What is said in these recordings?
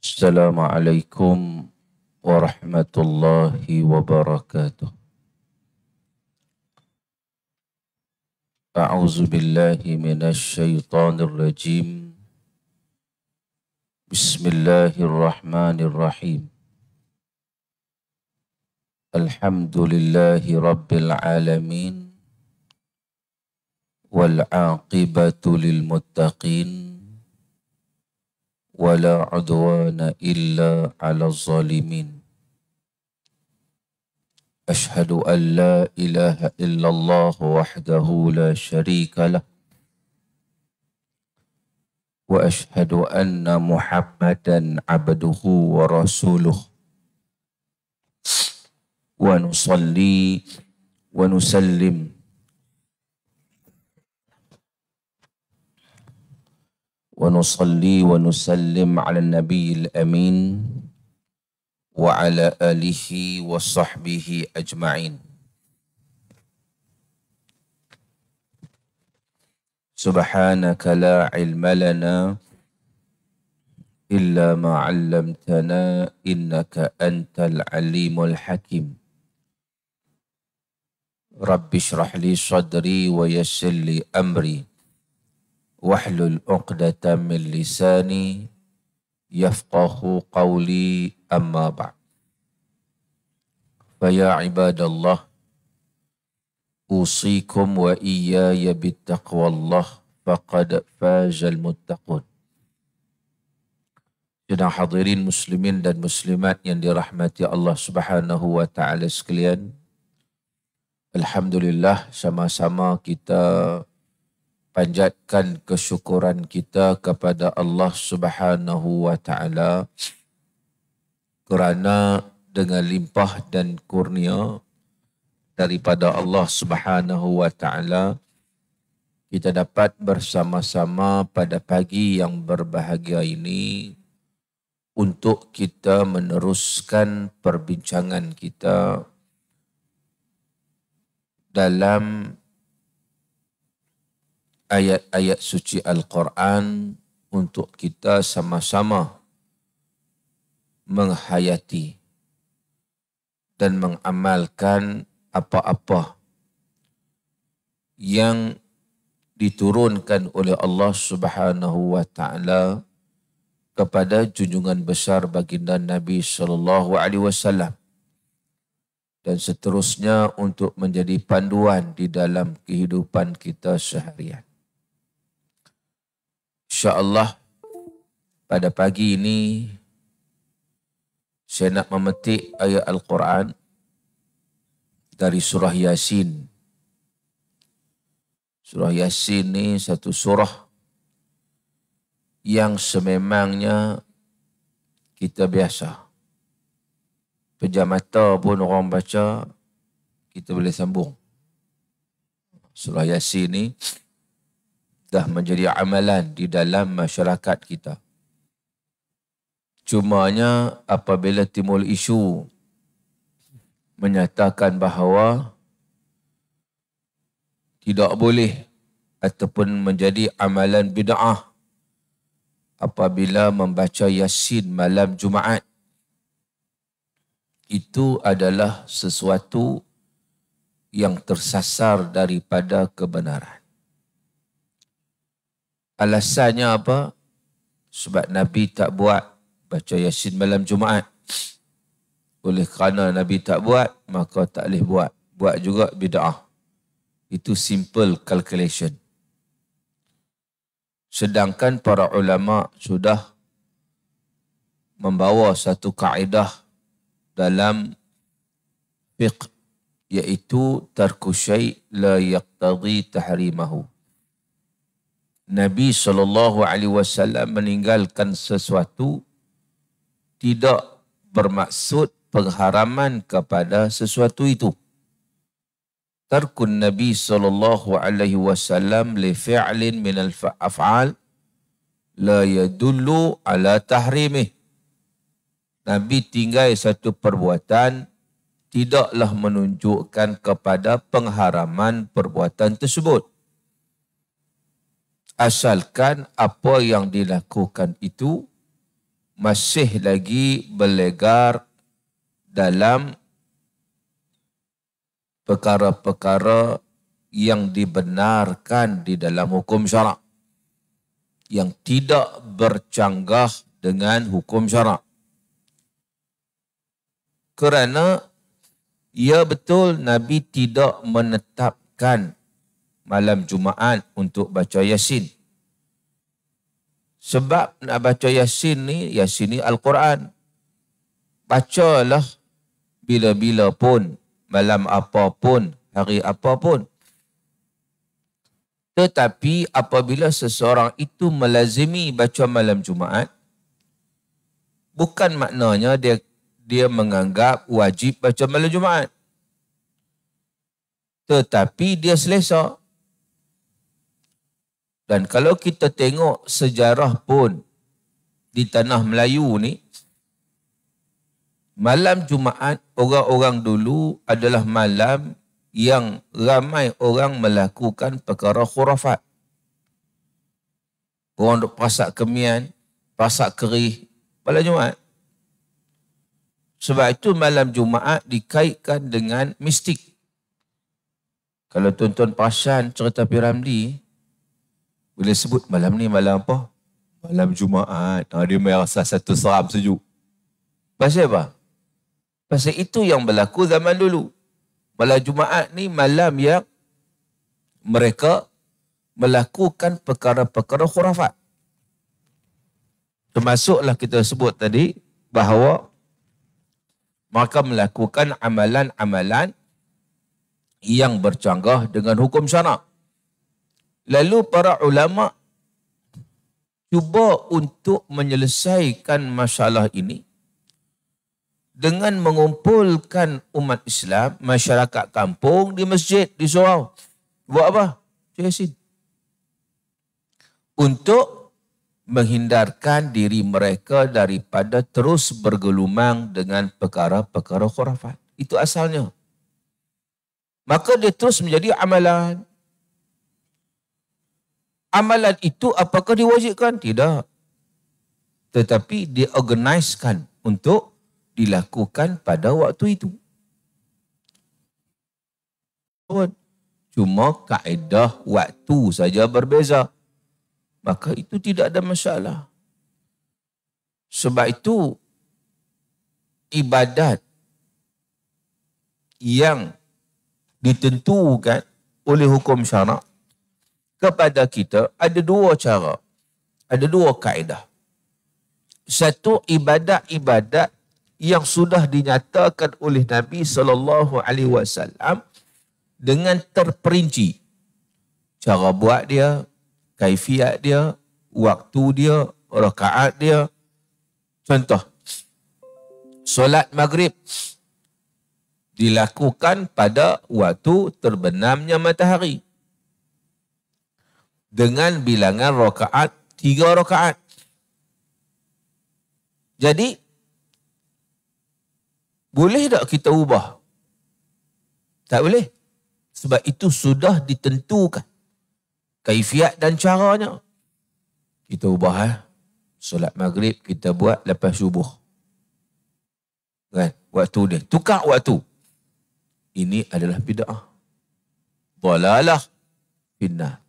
Assalamualaikum warahmatullahi wabarakatuh. A'udzu billahi minasy syaithanir rajim. Bismillahirrahmanirrahim. Alhamdulillahi rabbil alamin wal 'aqibatu lil muttaqin. ولا عدوان إلا على الظالمين أشهد أن لا إله إلا الله وحده لا شريك له وأشهد أن محمدا عبده ورسوله ونصلي ونسلم على النبي الأمين وعلى آله وصحبه أجمعين. سبحانك لا علم لنا إلا ما علمتنا إنك أنت العليم الحكيم. رب اشرح لي صدري ويسر لي أمري wahlul 'uqdatam min lisani yafqahu qawli amma ba'd. Fa ya ibadallah usikum wa iyaya bittaqwallah faqad fazal muttaqun. Sedang hadirin muslimin dan muslimat yang dirahmati Allah Subhanahu wa taala sekalian. Alhamdulillah, sama-sama kita panjatkan kesyukuran kita kepada Allah Subhanahu wa taala kerana dengan limpah dan kurnia daripada Allah Subhanahu wa taala kita dapat bersama-sama pada pagi yang berbahagia ini untuk kita meneruskan perbincangan kita dalam ayat-ayat suci Al-Quran untuk kita sama-sama menghayati dan mengamalkan apa-apa yang diturunkan oleh Allah Subhanahu wa taala kepada junjungan besar baginda Nabi sallallahu alaihi wasallam dan seterusnya untuk menjadi panduan di dalam kehidupan kita seharian. InsyaAllah pada pagi ini saya nak memetik ayat Al-Quran dari surah Yasin. Surah Yasin ni satu surah yang sememangnya kita biasa. Pejam mata pun orang baca, kita boleh sambung. Surah Yasin ni dah menjadi amalan di dalam masyarakat kita. Cumanya apabila timbul isu menyatakan bahawa tidak boleh ataupun menjadi amalan bid'ah apabila membaca Yasin malam Jumaat, itu adalah sesuatu yang tersasar daripada kebenaran. Alasannya apa? Sebab Nabi tak buat baca Yasin malam Jumaat. Oleh kerana Nabi tak buat, maka tak boleh buat. Buat juga bid'ah. Itu simple calculation. Sedangkan para ulama sudah membawa satu kaedah dalam fiqh, iaitu tarku syai' la yaqtadhi tahrimahu. Nabi SAW meninggalkan sesuatu tidak bermaksud pengharaman kepada sesuatu itu. Tarkun Nabi SAW li fi'lin minal af'al la yadullu ala tahrimih. Nabi tinggal satu perbuatan tidaklah menunjukkan kepada pengharaman perbuatan tersebut. Asalkan apa yang dilakukan itu masih lagi berlegar dalam perkara-perkara yang dibenarkan di dalam hukum syarak, yang tidak bercanggah dengan hukum syarak. Kerana ya betul Nabi tidak menetapkan malam Jumaat untuk baca Yasin. Sebab nak baca Yasin ni Al-Quran. Bacalah bila-bila pun, malam apapun, hari apapun. Tetapi apabila seseorang itu melazimi baca malam Jumaat, bukan maknanya dia menganggap wajib baca malam Jumaat. Tetapi dia selesa. Dan kalau kita tengok sejarah pun di tanah Melayu ni, malam Jumaat orang-orang dulu adalah malam yang ramai orang melakukan perkara khurafat. Orang duk pasak kemian, pasak kerih malam Jumaat. Sebab itu malam Jumaat dikaitkan dengan mistik. Kalau tuan-tuan perasan cerita P. Ramlee, bila sebut malam ni malam apa? Malam Jumaat. Dia merasa satu seram sejuk. Pasal apa? Pasal itu yang berlaku zaman dulu. Malam Jumaat ni malam yang mereka melakukan perkara-perkara khurafat. Termasuklah kita sebut tadi bahawa mereka melakukan amalan-amalan yang bercanggah dengan hukum syarak. Lalu para ulama cuba untuk menyelesaikan masalah ini dengan mengumpulkan umat Islam, masyarakat kampung di masjid, di surau. Buat apa? Yasin. Untuk menghindarkan diri mereka daripada terus bergelumang dengan perkara-perkara khurafat. Itu asalnya. Maka dia terus menjadi amalan. Amalan itu apakah diwajibkan? Tidak. Tetapi diorganiskan untuk dilakukan pada waktu itu. Cuma kaedah waktu saja berbeza. Maka itu tidak ada masalah. Sebab itu ibadat yang ditentukan oleh hukum syarak kepada kita ada dua cara. Ada dua kaedah. Satu, ibadat-ibadat yang sudah dinyatakan oleh Nabi SAW dengan terperinci. Cara buat dia, kaifiat dia, waktu dia, rakaat dia. Contoh, solat maghrib dilakukan pada waktu terbenamnya matahari. Dengan bilangan rakaat 3 rakaat. Jadi, boleh tak kita ubah? Tak boleh. Sebab itu sudah ditentukan kaifiat dan caranya. Kita ubah. Solat maghrib kita buat lepas subuh. Kan? Waktu dia. Tukar waktu. Ini adalah bid'ah. Dhalalah finnar.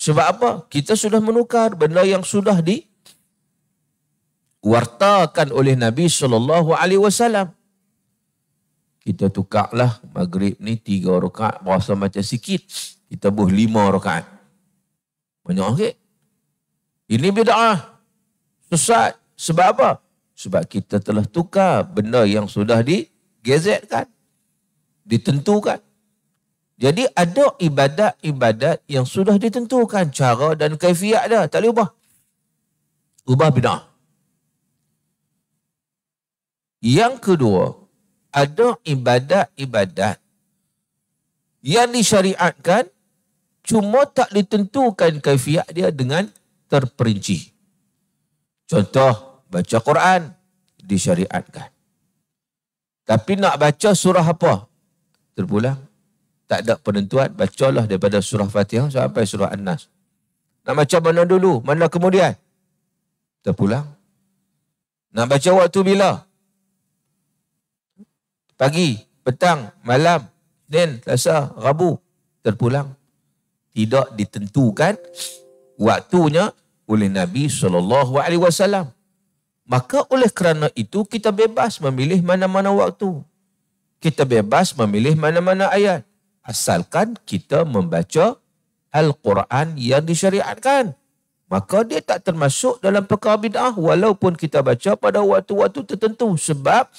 Sebab apa? Kita sudah menukar benda yang sudah diwartakan oleh Nabi SAW. Kita tukarlah maghrib ni 3 rakaat, berasa macam sikit. Kita buh 5 rakaat. Banyak sikit. Ini bid'ah. Sesat. Sebab apa? Sebab kita telah tukar benda yang sudah digazetkan. Ditentukan. Jadi ada ibadat-ibadat yang sudah ditentukan cara dan kaifiat dia. Tak boleh ubah. Ubah bid'ah. Yang kedua, ada ibadat-ibadat yang disyariatkan cuma tak ditentukan kaifiat dia dengan terperinci. Contoh, baca Quran disyariatkan. Tapi nak baca surah apa? Terpulang. Tak ada penentuan, bacalah daripada surah Fatihah sampai surah An-Nas. Nak baca mana dulu, mana kemudian? terpulang. Nak baca waktu bila? Pagi, petang, malam, Isnin, Selasa, Rabu, terpulang. Tidak ditentukan waktunya oleh Nabi SAW. Maka oleh kerana itu kita bebas memilih mana-mana waktu. Kita bebas memilih mana-mana ayat. Asalkan kita membaca Al-Quran yang disyariatkan. Maka dia tak termasuk dalam perkara bid'ah walaupun kita baca pada waktu-waktu tertentu. Sebab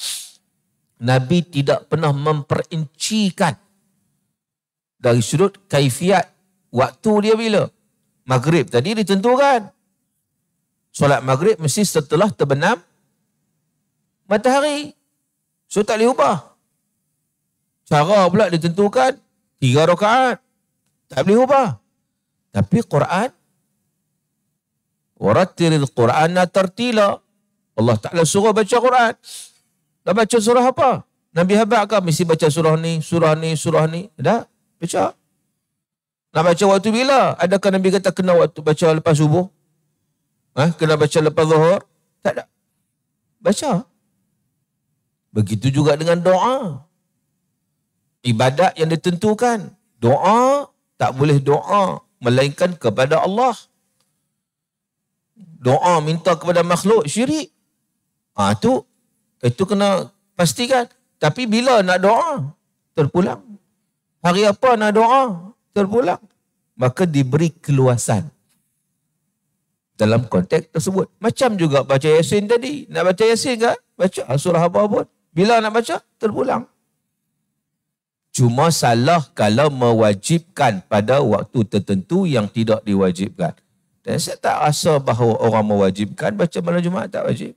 Nabi tidak pernah memperincikan dari sudut kaifiat waktu dia bila. Maghrib tadi ditentukan. Solat maghrib mesti setelah terbenam matahari. So tak boleh ubah. Cara pula ditentukan 3 rakaat. Tak boleh ubah. Tapi Quran, warattilil Qur'ana tartila. Allah Ta'ala suruh baca Quran. Dah baca surah apa? Nabi habaq ke mesti baca surah ni, surah ni, surah ni? Dah, baca. Nak baca waktu bila? Adakah Nabi kata kena waktu baca lepas subuh? Kena baca lepas zuhur? Tak ada. Baca. Begitu juga dengan doa. Ibadat yang ditentukan. Doa, tak boleh doa melainkan kepada Allah. Doa minta kepada makhluk, syirik. Itu kena pastikan. Tapi bila nak doa, terpulang. Hari apa nak doa, terpulang. Maka diberi keluasan dalam konteks tersebut. Macam juga baca Yasin tadi. Nak baca Yasin ke? Baca surah apa pun. Bila nak baca, terpulang. Cuma salah kalau mewajibkan pada waktu tertentu yang tidak diwajibkan. Dan saya tak rasa bahawa orang mewajibkan baca malam Jumaat tak wajib.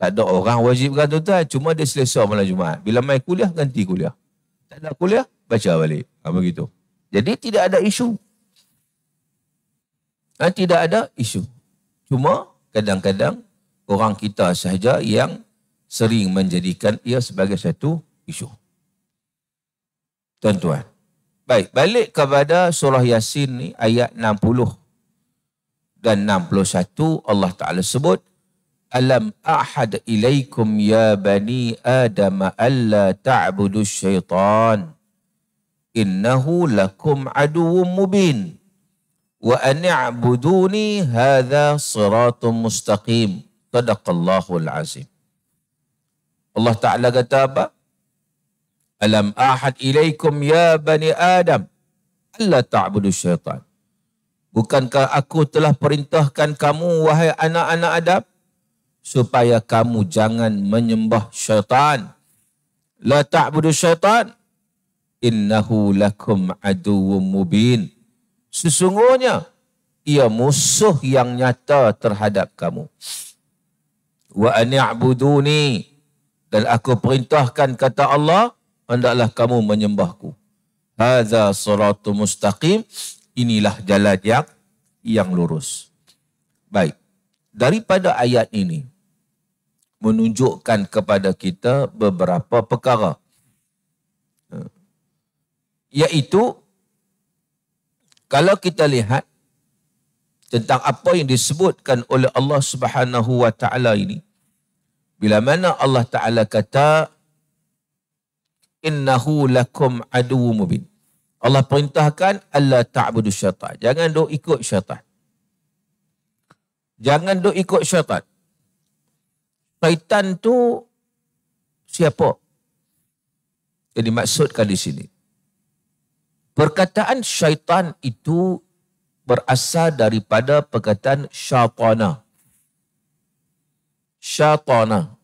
Tak ada orang wajibkan tuan-tuan. Cuma dia selesa malam Jumaat. Bila main kuliah, ganti kuliah. Tak ada kuliah, baca balik. Begitu. Jadi tidak ada isu. Tidak ada isu. Cuma kadang-kadang orang kita sahaja yang sering menjadikan ia sebagai satu isu. Tuan-tuan. Baik, balik kepada surah Yasin ni ayat 60 dan 61 Allah Ta'ala sebut Alam ahad ilaikum ya bani Adam alla ta'budu syaitan innahu lakum aduwwum mubin wa ani'buduni hadha siratum mustaqim. Sadaqallahul azim. Allah Ta'ala kata apa? Alam ahad ilaikum ya bani Adam alla ta'budu syaitan. Bukankah aku telah perintahkan kamu wahai anak-anak Adam supaya kamu jangan menyembah syaitan. La ta'budu syaitan innahu lakum aduwwum mubin. Sesungguhnya ia musuh yang nyata terhadap kamu. Wa ani'buduni, dan aku perintahkan kata Allah, hendaklah kamu menyembahku. Hadza siratum mustaqim, inilah jalan yang lurus. Baik, daripada ayat ini menunjukkan kepada kita beberapa perkara. Iaitu, kalau kita lihat tentang apa yang disebutkan oleh Allah Subhanahu wa Ta'ala ini, bila mana Allah Ta'ala kata, innahu lakum aduwwum mubin. Allah perintahkan, alla ta'budu syaitan. Jangan duk ikut syaitan. Jangan duk ikut syaitan. Syaitan tu siapa? Yang dimaksudkan di sini. Perkataan syaitan itu berasal daripada perkataan syaitana. Syaitana.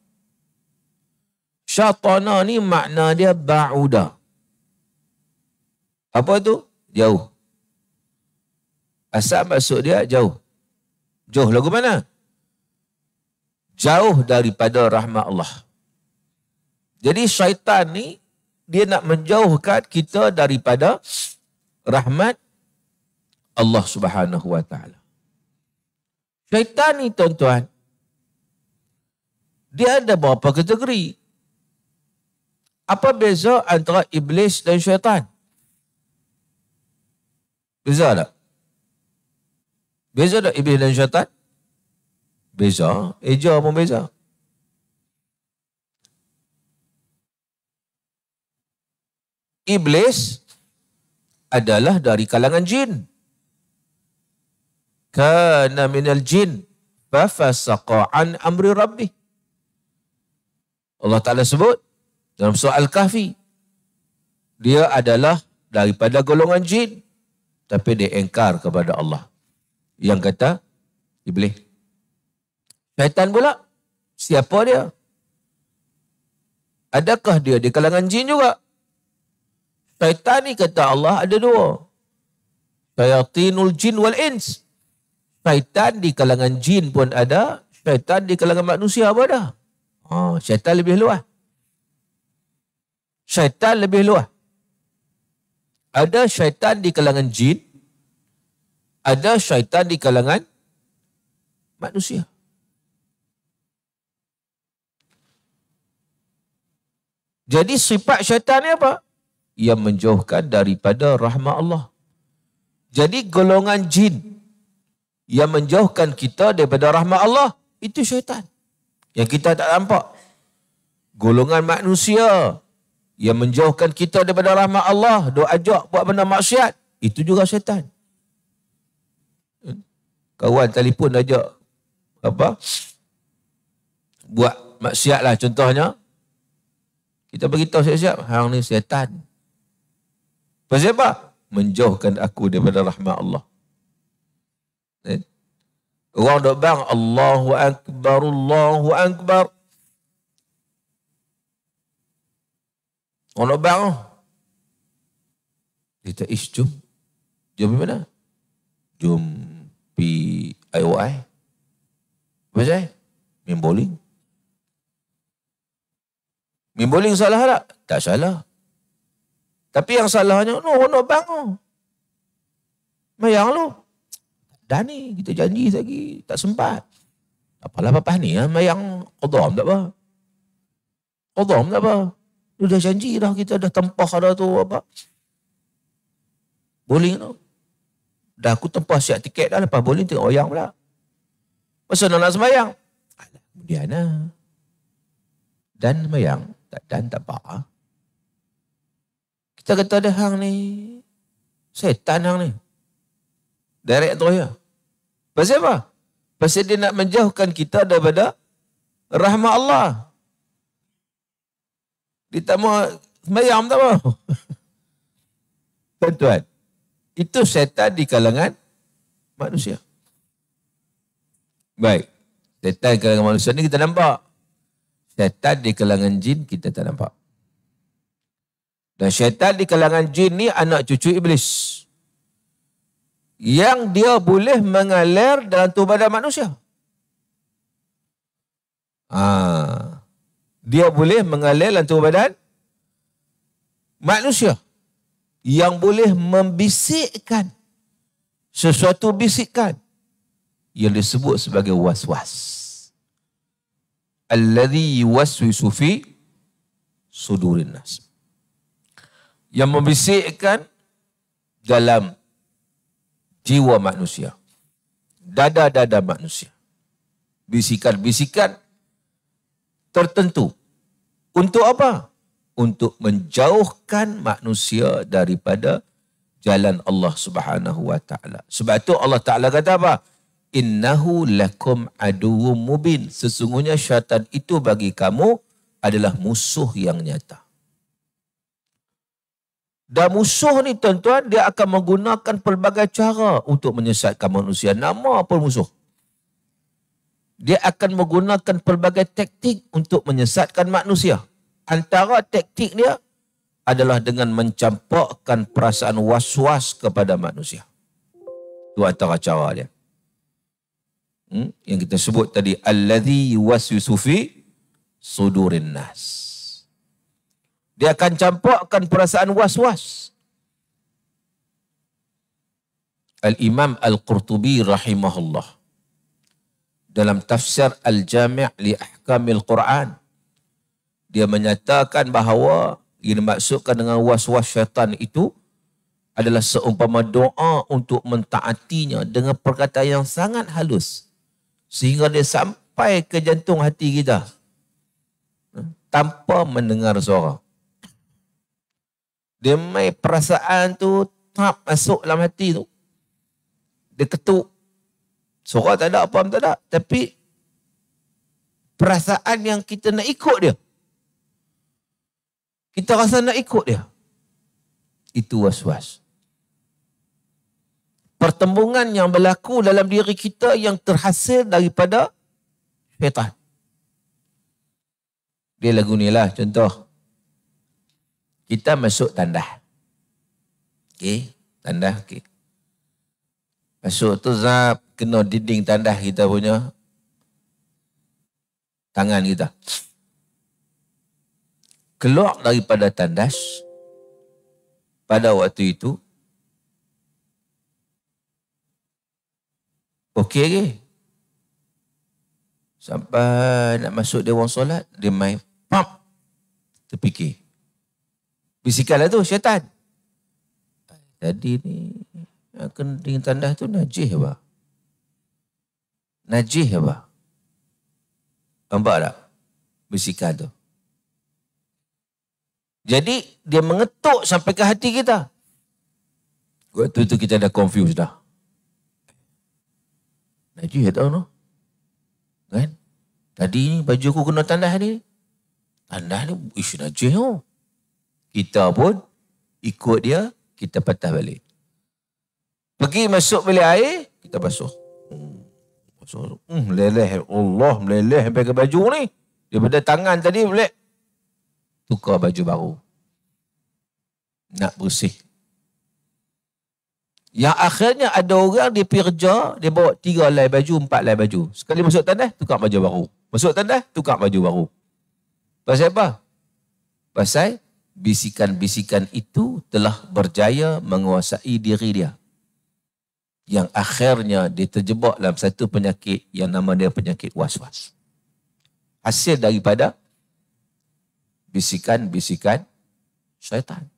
Syaitana ni makna dia ba'uda. Apa tu? Jauh. Asal maksud dia jauh. Jauh lagu mana? Jauh daripada rahmat Allah. Jadi syaitan ni dia nak menjauhkan kita daripada rahmat Allah Subhanahu wa Ta'ala. Syaitan ni tuan-tuan, dia ada beberapa kategori. Apa beza antara iblis dan syaitan? Beza tak? Beza tak iblis dan syaitan? Beza, eja pun beza. Iblis adalah dari kalangan jin. Kana minal jin fafasaqa an amri rabbih. Allah Ta'ala sebut dalam surah Al-Kahfi, dia adalah daripada golongan jin, tapi dia engkar kepada Allah. Yang kata Iblis. Syaitan pula, siapa dia? Adakah dia di kalangan jin juga? Syaitan ni kata Allah ada dua. Syayatinul jin wal ins. Syaitan di kalangan jin pun ada, syaitan di kalangan manusia pun ada. Syaitan lebih luas. Syaitan lebih luas. Ada syaitan di kalangan jin, ada syaitan di kalangan manusia. Jadi sifat syaitan ni apa? Yang menjauhkan daripada rahmat Allah. Jadi golongan jin yang menjauhkan kita daripada rahmat Allah, itu syaitan. Yang kita tak nampak. Golongan manusia yang menjauhkan kita daripada rahmat Allah, duk ajak buat benda maksiat, itu juga syaitan. Kawan telefon ajak buat maksiat lah contohnya. Kita beritahu siap-siap, hang ni syaitan. Pasal apa? Menjauhkan aku daripada rahmat Allah. Orang duk bang, Allahu Akbar, Allahu Akbar. Orang duk bang. Kita jom. Jom di mana? Jom pi IOI. Apa saya? Main bowling. Main bowling salah tak? Tak salah. Tapi yang salahnya, orang duk bang. Mayang lu. Dah ni, kita janji lagi, tak sempat. Apalah apa ni, mayang qadam tak apa. Qadam tak apa. Lu dah janji dah, kita dah tempah dah tu apa. Bowling tu. Dah aku tempah siap tiket dah, lepas bowling tengok wayang pula. Masa nak semayang? Alah, kemudian lah. Dan semayang, dan tak apa. Kita kata ada hang ni, setan hang ni. Direct tu ya. Pasal apa? Pasal dia nak menjauhkan kita daripada rahmat Allah. Dia tak mau semayang tak mau. Tuan-tuan, itu setan di kalangan manusia. Baik. Setan di kalangan manusia ni kita nampak. Setan di kalangan jin kita tak nampak. Dan syaitan di kalangan jin ni anak cucu iblis. Yang dia boleh mengalir dalam tubuh badan manusia. Dia boleh mengalir dalam tubuh badan manusia. Yang boleh membisikkan sesuatu bisikan yang disebut sebagai waswas. Alladhi yuwaswisu fi sudurin nas. Yang membisikkan dalam jiwa manusia. Dada-dada manusia. Bisikan-bisikan tertentu. Untuk apa? Untuk menjauhkan manusia daripada jalan Allah Subhanahu wa taala. Sebab itu Allah Taala kata apa? Innahu lakum aduwwum mubin. Sesungguhnya syaitan itu bagi kamu adalah musuh yang nyata. Dan musuh ni tuan-tuan, dia akan menggunakan pelbagai cara untuk menyesatkan manusia. Nama apa musuh? Dia akan menggunakan pelbagai taktik untuk menyesatkan manusia. Antara taktik dia adalah dengan mencampakkan perasaan was-was kepada manusia. Itu antara cara dia. Yang kita sebut tadi, alladhi yuwaswisu fi sudurin nas. Dia akan campakkan perasaan was-was. Al-Imam Al-Qurtubi rahimahullah dalam tafsir Al-Jami' li Ahkamil Quran, dia menyatakan bahawa yang dimaksudkan dengan was-was syaitan itu adalah seumpama doa untuk mentaatinya dengan perkataan yang sangat halus. Sehingga dia sampai ke jantung hati kita. Tanpa mendengar suara. Dia main perasaan tu tap masuk dalam hati tu. Dia ketuk. Suara tak ada, apa tak ada. Tapi perasaan yang kita nak ikut dia. Kita rasa nak ikut dia. Itu was-was. Pertembungan yang berlaku dalam diri kita yang terhasil daripada syaitan. Dia lagu ni lah contoh. Kita masuk tandah. Okey, tandah okey. Masuk tu zap kena dinding tandah kita punya tangan kita. Keluar daripada tandas pada waktu itu okey ke? Sampai nak masuk dia orang solat, dia main pam terfikir. Bisikanlah tu syaitan. Tadi ni kening tandas tu najis apa? Najis apa? Nampak tak? Bisikan tu. Jadi dia mengetuk sampai ke hati kita. Waktu tu kita dah confused dah. Najis tak no? Kan? Tadi ni baju aku kena tandas ni. Tandas ni ish najis oh. Kita pun ikut dia, kita patah balik. Pergi masuk bilik air, kita basuh. Meleleh. Allah meleleh sampai ke baju ni. Daripada tangan tadi boleh tukar baju baru. Nak bersih. Yang akhirnya ada orang dia pergi kerja, dia bawa 3 lai baju, 4 lai baju. Sekali masuk tandas, tukar baju baru. Masuk tandas, tukar baju baru. Pasal apa? Pasal bisikan-bisikan itu telah berjaya menguasai diri dia. Yang akhirnya dia terjebak dalam satu penyakit yang nama dia penyakit was-was. Hasil daripada bisikan-bisikan syaitan.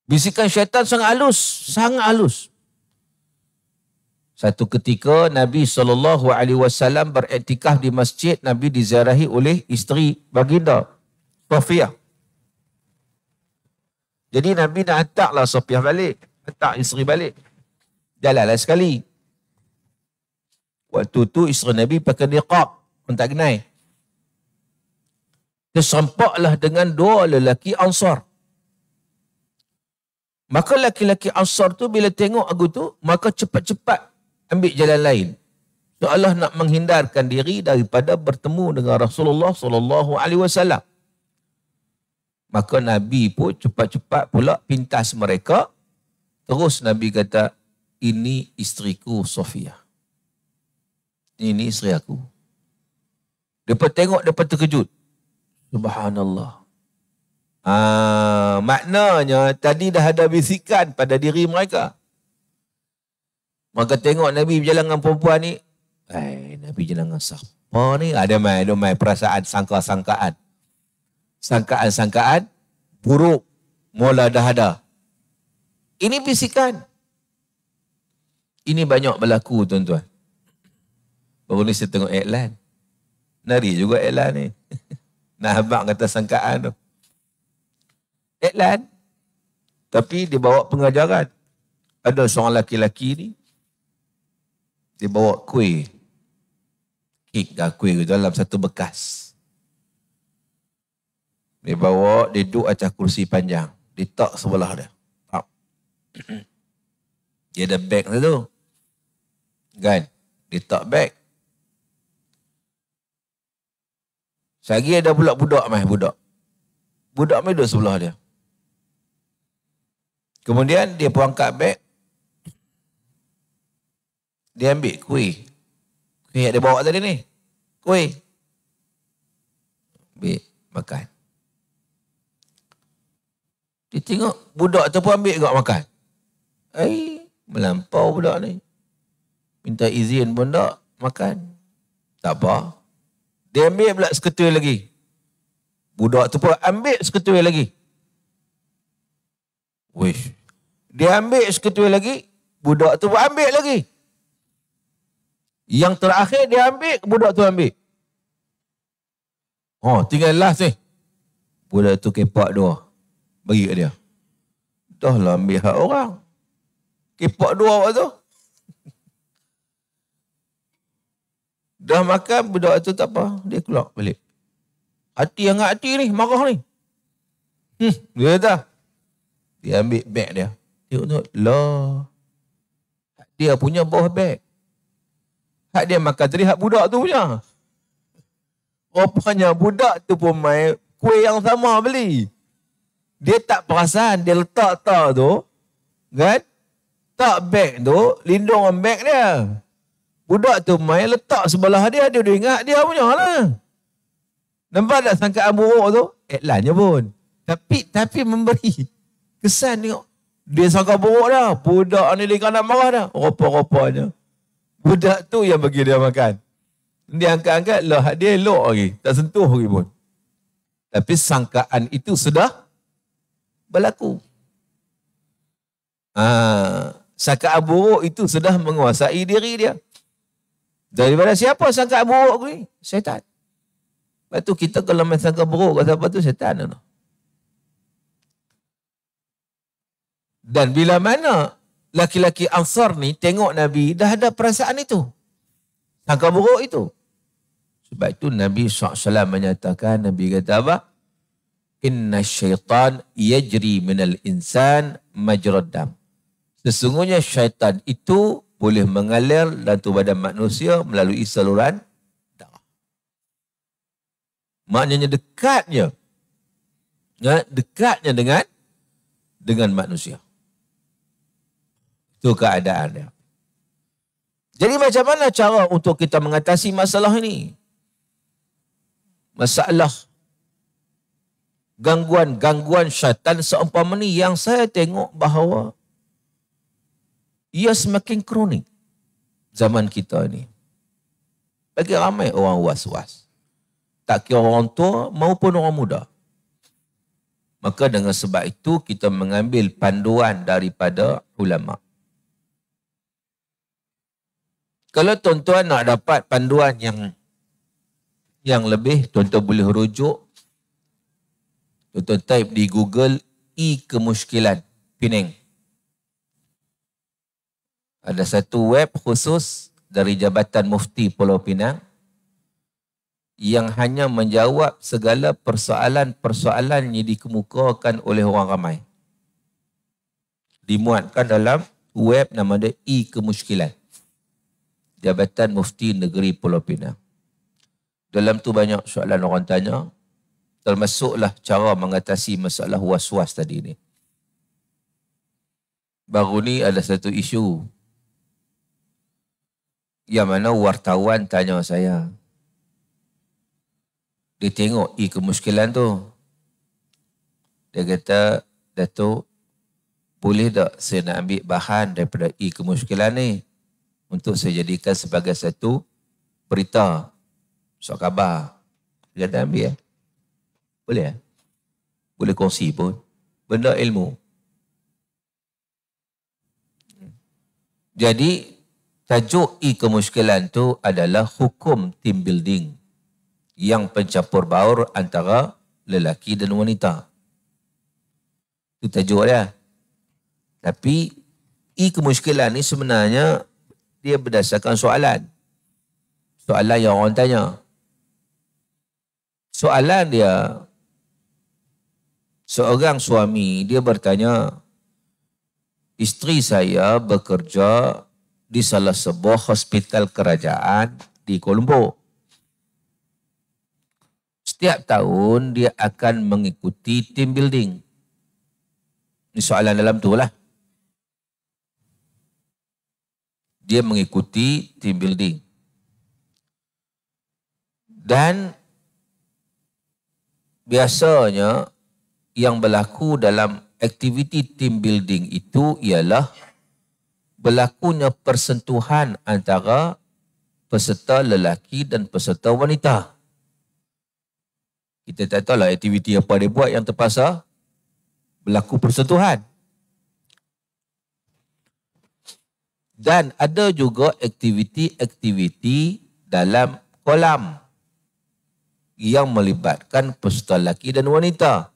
Bisikan syaitan sangat halus, sangat halus. Satu ketika Nabi SAW beriktikaf di masjid, Nabi diziarahi oleh isteri baginda Safiyah. Jadi Nabi nak hantarlah Safiyah balik, hantar isteri balik. Jalanlah sekali. Waktu tu isteri Nabi pakai niqab, orang tak kenal. Tersampaklah dengan 2 lelaki Ansar. Maka lelaki Ansar tu bila tengok aku tu, maka cepat-cepat ambil jalan lain. Seolah nak menghindarkan diri daripada bertemu dengan Rasulullah SAW. Maka Nabi pun cepat-cepat pula pintas mereka. Terus Nabi kata, ini isteriku Safiyah. Ini isteri aku. Mereka tengok, mereka terkejut. Subhanallah. Maknanya tadi dah ada bisikan pada diri mereka. Maka tengok Nabi berjalan dengan perempuan ni. Nabi jalan dengan siapa ni? Ada main perasaan sangka-sangkaan. Sangkaan-sangkaan buruk mula dah ada. Ini bisikan. Ini banyak berlaku tuan-tuan. Baru ni saya tengok iklan. Nari juga iklan ni. Nak abang kata sangkaan tu. Iklan. Tapi dia bawa pengajaran. Ada seorang lelaki ni. Dia bawa kuih. Kek dah kuih dalam satu bekas. Dia bawa, dia duduk atas kursi panjang. Dia tak sebelah dia. Tak. Dia ada beg tu. Kan? Dia tak beg. Sehari ada pula budak. Budak mai duduk sebelah dia. Kemudian dia pun angkat beg. Dia ambil kuih. Kuih yang dia bawa tadi ni. Kuih. Ambil, makan. Dia tengok budak tu pun ambil juga makan. Melampau budak ni. Minta izin pun tak makan. Tak apa. Dia ambil pula seketul lagi. Budak tu pun ambil seketul lagi. Wish. Dia ambil seketul lagi. Budak tu pun ambil lagi. Yang terakhir dia ambil, budak tu ambil. Oh, tinggal last ni. Budak tu kepak dua. Bagi kat dia. Dah lah ambil hak orang. Kepak dua awak tu. Dah makan, budak tu tak apa. Dia keluar balik. Hati hangat hati ni, marah ni. Dia kata. Dia ambil beg dia. Tengok, lah. Dia punya bawah beg. Hak dia makan tadi, hak budak tu punya. Rupanya budak tu pun main kuih yang sama beli. Dia tak perasan, dia letak tu, kan? Tak beg tu, lindung beg dia. Budak tu main letak sebelah dia ingat dia punya lah. Nampak tak sangkaan buruk tu? Iklannya pun. Tapi memberi kesan tengok. Dia sangka buruk dah. Budak ni dia nak marah dah. Rupa-rupanya. Budak tu yang bagi dia makan. Dia angkat-angkat lah. Dia elok lagi. Tak sentuh lagi pun. Tapi sangkaan itu sudah berlaku. Sangkaan buruk itu sudah menguasai diri dia. Daripada siapa sangkaan buruk ni? Syaitan. Lepas tu kita kalau main sangka buruk kat siapa tu, syaitan tu. Dan bila mana laki-laki Ansar ni tengok Nabi, dah ada perasaan itu. Sangka buruk itu. Sebab itu Nabi SAW menyatakan, Nabi kata apa? Inna syaitan yajri minal insan majrad dam. Sesungguhnya syaitan itu boleh mengalir dalam tubuh badan manusia melalui saluran darah. Maknanya dekatnya. Dekatnya dengan manusia. Itu keadaan dia. Jadi macam mana cara untuk kita mengatasi masalah ini? Masalah gangguan syaitan seumpama ni yang saya tengok bahawa ia semakin kronik zaman kita ni. Bagi ramai orang was-was. Tak kira orang tua maupun orang muda. Maka dengan sebab itu kita mengambil panduan daripada ulama. Kalau tuan-tuan nak dapat panduan yang lebih, tuan-tuan boleh rujuk. Tuan-tuan type di Google kemuskilan Penang. Ada satu web khusus dari Jabatan Mufti Pulau Pinang yang hanya menjawab segala persoalan-persoalan yang dikemukakan oleh orang ramai. Dimuatkan dalam web nama dia kemuskilan. Jabatan Mufti Negeri Pulau Pinang. Dalam tu banyak soalan orang tanya, termasuklah cara mengatasi masalah was-was tadi ni. Baru ni ada satu isu yang mana wartawan tanya saya. Dia tengok kemuskilan tu. Dia kata, Datuk, boleh tak saya nak ambil bahan daripada kemuskilan ni untuk saya jadikan sebagai satu berita, surat khabar. Dia kata ambil. Boleh. Boleh kongsi pun. Benda ilmu. Jadi, tajuk kemuskilan tu adalah hukum team building yang pencampur baur antara lelaki dan wanita. Itu tajuk dia. Tapi, kemuskilan ni sebenarnya dia berdasarkan soalan. Soalan yang orang tanya. Soalan dia, seorang suami, dia bertanya, isteri saya bekerja di salah sebuah hospital kerajaan di Kuala Lumpur. Setiap tahun dia akan mengikuti team building. Ini soalan dalam tu lah. Dia mengikuti team building. Dan biasanya yang berlaku dalam aktiviti team building itu ialah berlakunya persentuhan antara peserta lelaki dan peserta wanita. Kita tak tahu lah aktiviti apa dia buat yang terpaksa berlaku persentuhan. Dan ada juga aktiviti-aktiviti dalam kolam yang melibatkan peserta lelaki dan wanita.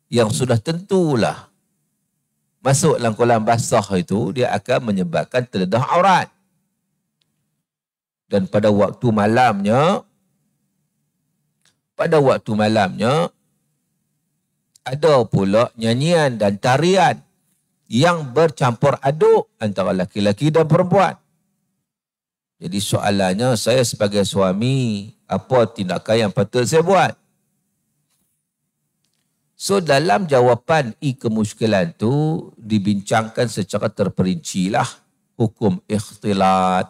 Yang sudah tentulah masuk dalam kolam basah itu, dia akan menyebabkan terdedah aurat. Dan pada waktu malamnya ada pula nyanyian dan tarian yang bercampur aduk antara laki-laki dan perempuan. Jadi soalannya, saya sebagai suami, apa tindakan yang patut saya buat? So dalam jawapan kemusykilan tu dibincangkan secara terperinci lah hukum ikhtilat,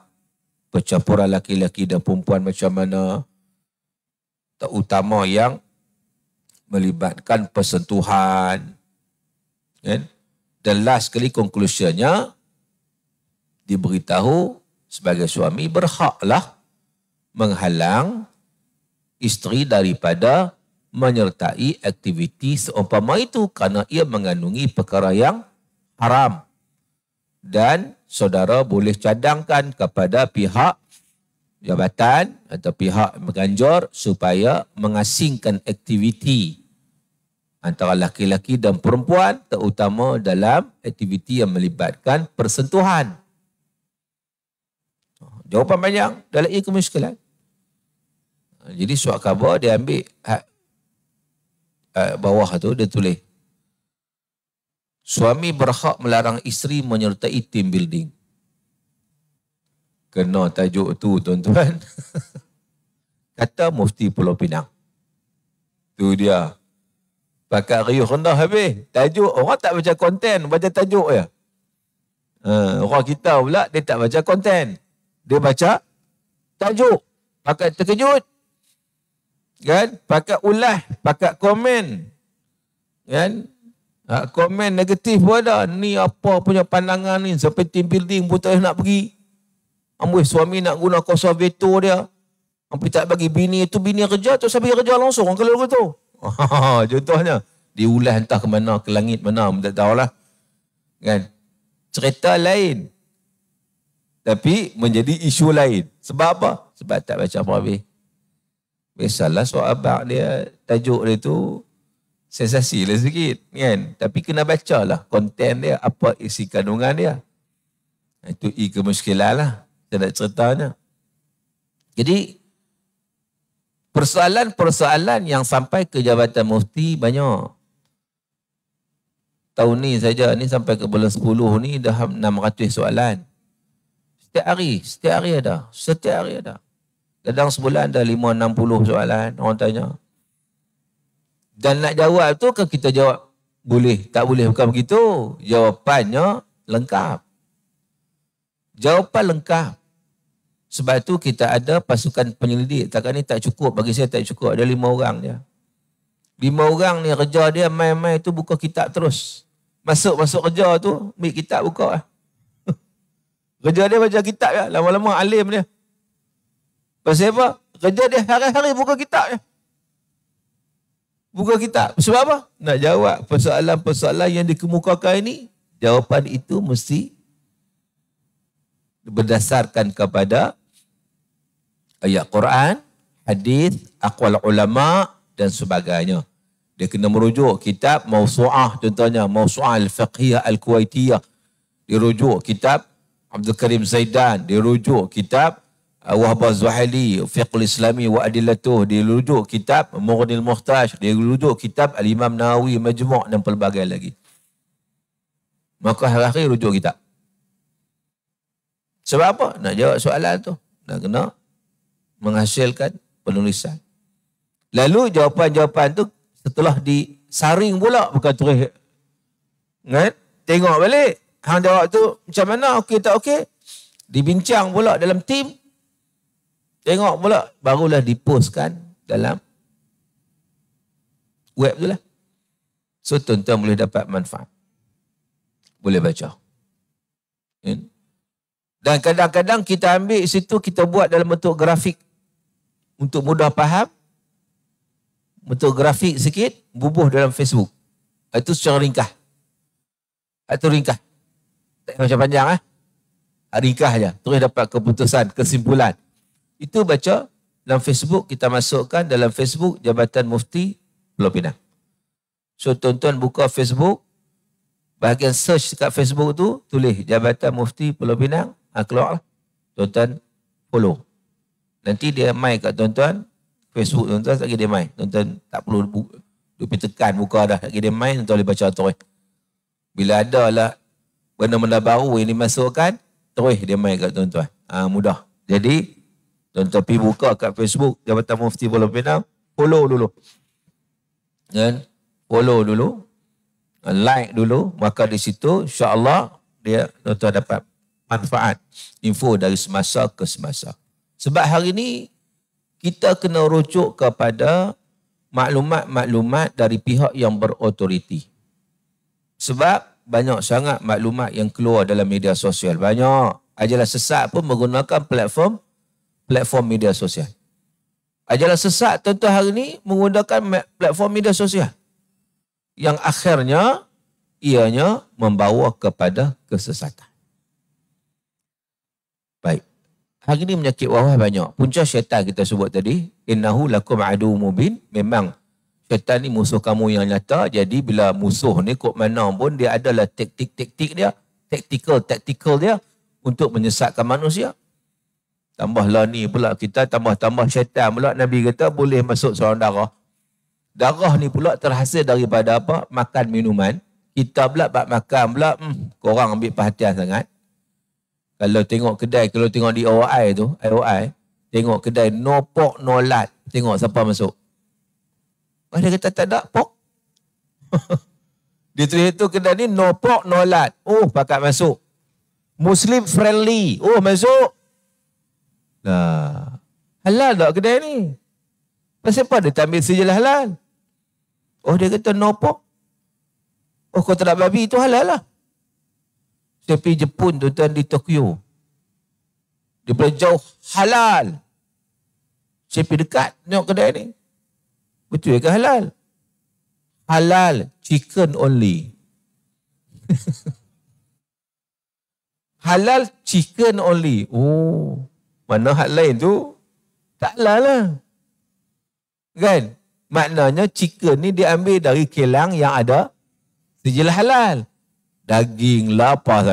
percampuran laki-laki dan perempuan macam mana, terutama yang melibatkan persentuhan, kan? Dan last kali conclusionnya diberitahu sebagai suami berhaklah menghalang isteri daripada menyertai aktiviti seumpama itu kerana ia mengandungi perkara yang haram. Dan saudara boleh cadangkan kepada pihak jabatan atau pihak menganjur supaya mengasingkan aktiviti antara laki-laki dan perempuan, terutama dalam aktiviti yang melibatkan persentuhan. Jawapan panjang dalam kemusykilan. Jadi surat khabar dia ambil bawah tu dia tulis, suami berhak melarang isteri menyertai team building. Kena tajuk tu tuan-tuan. Kata Mufti Pulau Pinang. Tu dia. Pakat riuh rendah habis. Tajuk, orang tak baca konten, baca tajuk je. Orang kita pula, dia tak baca konten. Dia baca tajuk. Pakat terkejut. Kan? Pakat ulas, pakat komen. Kan? Komen negatif pun ada. Ni apa punya pandangan ni, sampai team building pun tak nak pergi. Amboi suami nak guna kuasa veto dia. Sampai tak bagi bini tu, bini kerja tu sampai kerja langsung kalau begitu. Contohnya, diulas entah ke mana, ke langit mana, tak tahulah. Kan? Cerita lain. Tapi menjadi isu lain. Sebab apa? Sebab tak baca apa habis. Biasalah soal abang dia, tajuk dia tu sensasi lah sikit. Kan? Tapi kena baca lah konten dia, apa isi kandungan dia. Itu kemusykilan lah. Saya nak ceritanya. Jadi, persoalan-persoalan yang sampai ke Jabatan Mufti banyak. Tahun ni saja, ni sampai ke bulan 10 ni dah 600 soalan. Setiap hari ada. Kadang sebulan ada 5-60 soalan orang tanya. Dan nak jawab tu kan kita jawab boleh, tak boleh, bukan begitu. Jawapannya lengkap. Jawapan lengkap. Sebab tu kita ada pasukan penyelidik. Takkan ni tak cukup, bagi saya tak cukup. Ada 5 orang dia. 5 orang ni kerja dia main-main tu buka kitab terus. Masuk kerja tu, ambil kitab buka lah. Kerja dia baca kitab ya, lama-lama alim dia. Pasal apa? Kerja dia hari-hari buka kitab ya. Buka kitab. Sebab apa? Nak jawab persoalan-persoalan yang dikemukakan ini. Jawapan itu mesti berdasarkan kepada ayat Quran, hadis, aqwal ulama dan sebagainya. Dia kena merujuk kitab Mawsu'ah, contohnya Mawsu'ah al-Fiqhiyah al-Kuwaitiyah. Dia rujuk kitab Abdul Karim Zaidan, dia rujuk kitab Wahbah Zuhaili, Fiqhul Islami wa Adillatuh, dia rujuk kitab Mughnil Muhtaj, dia rujuk kitab Al-Imam Nawawi Majmu' dan pelbagai lagi. Maka hari-hari rujuk kitab. Sebab apa? Nak jawab soalan tu. Nak kena menghasilkan penulisan. Lalu jawapan-jawapan tu setelah disaring pula, bukan terus. Kan? Tengok balik. Hang jawab tu macam mana? Okey tak okey? Dibincang pula dalam tim. Tengok pula. Barulah dipostkan dalam web tu lah. So tuan-tuan boleh dapat manfaat. Boleh baca. Kan? Dan kadang-kadang kita ambil situ, kita buat dalam bentuk grafik. Untuk mudah faham. Bentuk grafik sikit, bubuh dalam Facebook. Itu secara ringkas. Itu ringkas. Tak macam panjang. ringkas je. Terus dapat keputusan, kesimpulan. Itu baca dalam Facebook, kita masukkan dalam Facebook Jabatan Mufti Pulau Pinang. So tuan-tuan buka Facebook, bahagian search dekat Facebook tu, tulis Jabatan Mufti Pulau Pinang, keluar lah. Tuan-tuan follow. Nanti dia main kat tuan-tuan, Facebook tuan-tuan tak kira dia main. Tuan-tuan tak perlu pergi tekan buka dah, tak kira dia main, tuan-tuan boleh baca terus. Bila ada lah benda-benda baru yang dimasukkan, terus dia main kat tuan-tuan. Mudah. Jadi, tuan-tuan pergi buka kat Facebook Jabatan Mufti Pulau Pinang, follow dulu. Dan follow dulu, like dulu, maka di situ insya-Allah dia tuan-tuan dapat manfaat info dari semasa ke semasa. Sebab hari ini kita kena rujuk kepada maklumat-maklumat dari pihak yang berotoriti. Sebab banyak sangat maklumat yang keluar dalam media sosial. Banyak ajaran sesat pun menggunakan platform media sosial. Ajaran sesat tuan-tuan hari ini menggunakan platform media sosial. Yang akhirnya ianya membawa kepada kesesatan. Baik. Hari ini menyakit wawah banyak. Punca syaitan kita sebut tadi, innahu lakum adu mubin. Memang syaitan ni musuh kamu yang nyata. Jadi bila musuh ni kok mana pun dia adalah taktik dia, tactical dia untuk menyesatkan manusia. Tambahlah ni pula kita tambah syaitan pula. Nabi kata boleh masuk seorang darah. Darah ni pula terhasil daripada apa? Makan minuman. Kita pula bab makan pula, korang ambil perhatian sangat. Kalau tengok kedai, kalau tengok di IOI tu, tengok kedai no pork, no lard. Tengok siapa masuk. Dia kata tak ada pork. Dia tulis tu kedai ni no pork, no lard. Oh, pakat masuk. Muslim friendly. Oh, masuk. Lah, halal tak kedai ni? Pasal apa dia tak ambil sejelas halal? Oh, dia kata no pork. Oh, kau tak nak babi, itu halal lah. Saya pergi Jepun tuan-tuan di Tokyo. Dia boleh jauh halal. Saya pergi dekat tengok kedai ni. Betul ke halal? Halal chicken only. Halal chicken only. Oh, mana hal lain tu? Tak halal lah. Kan? Maknanya chicken ni diambil dari kilang yang ada sejelas halal. Daging, lapar,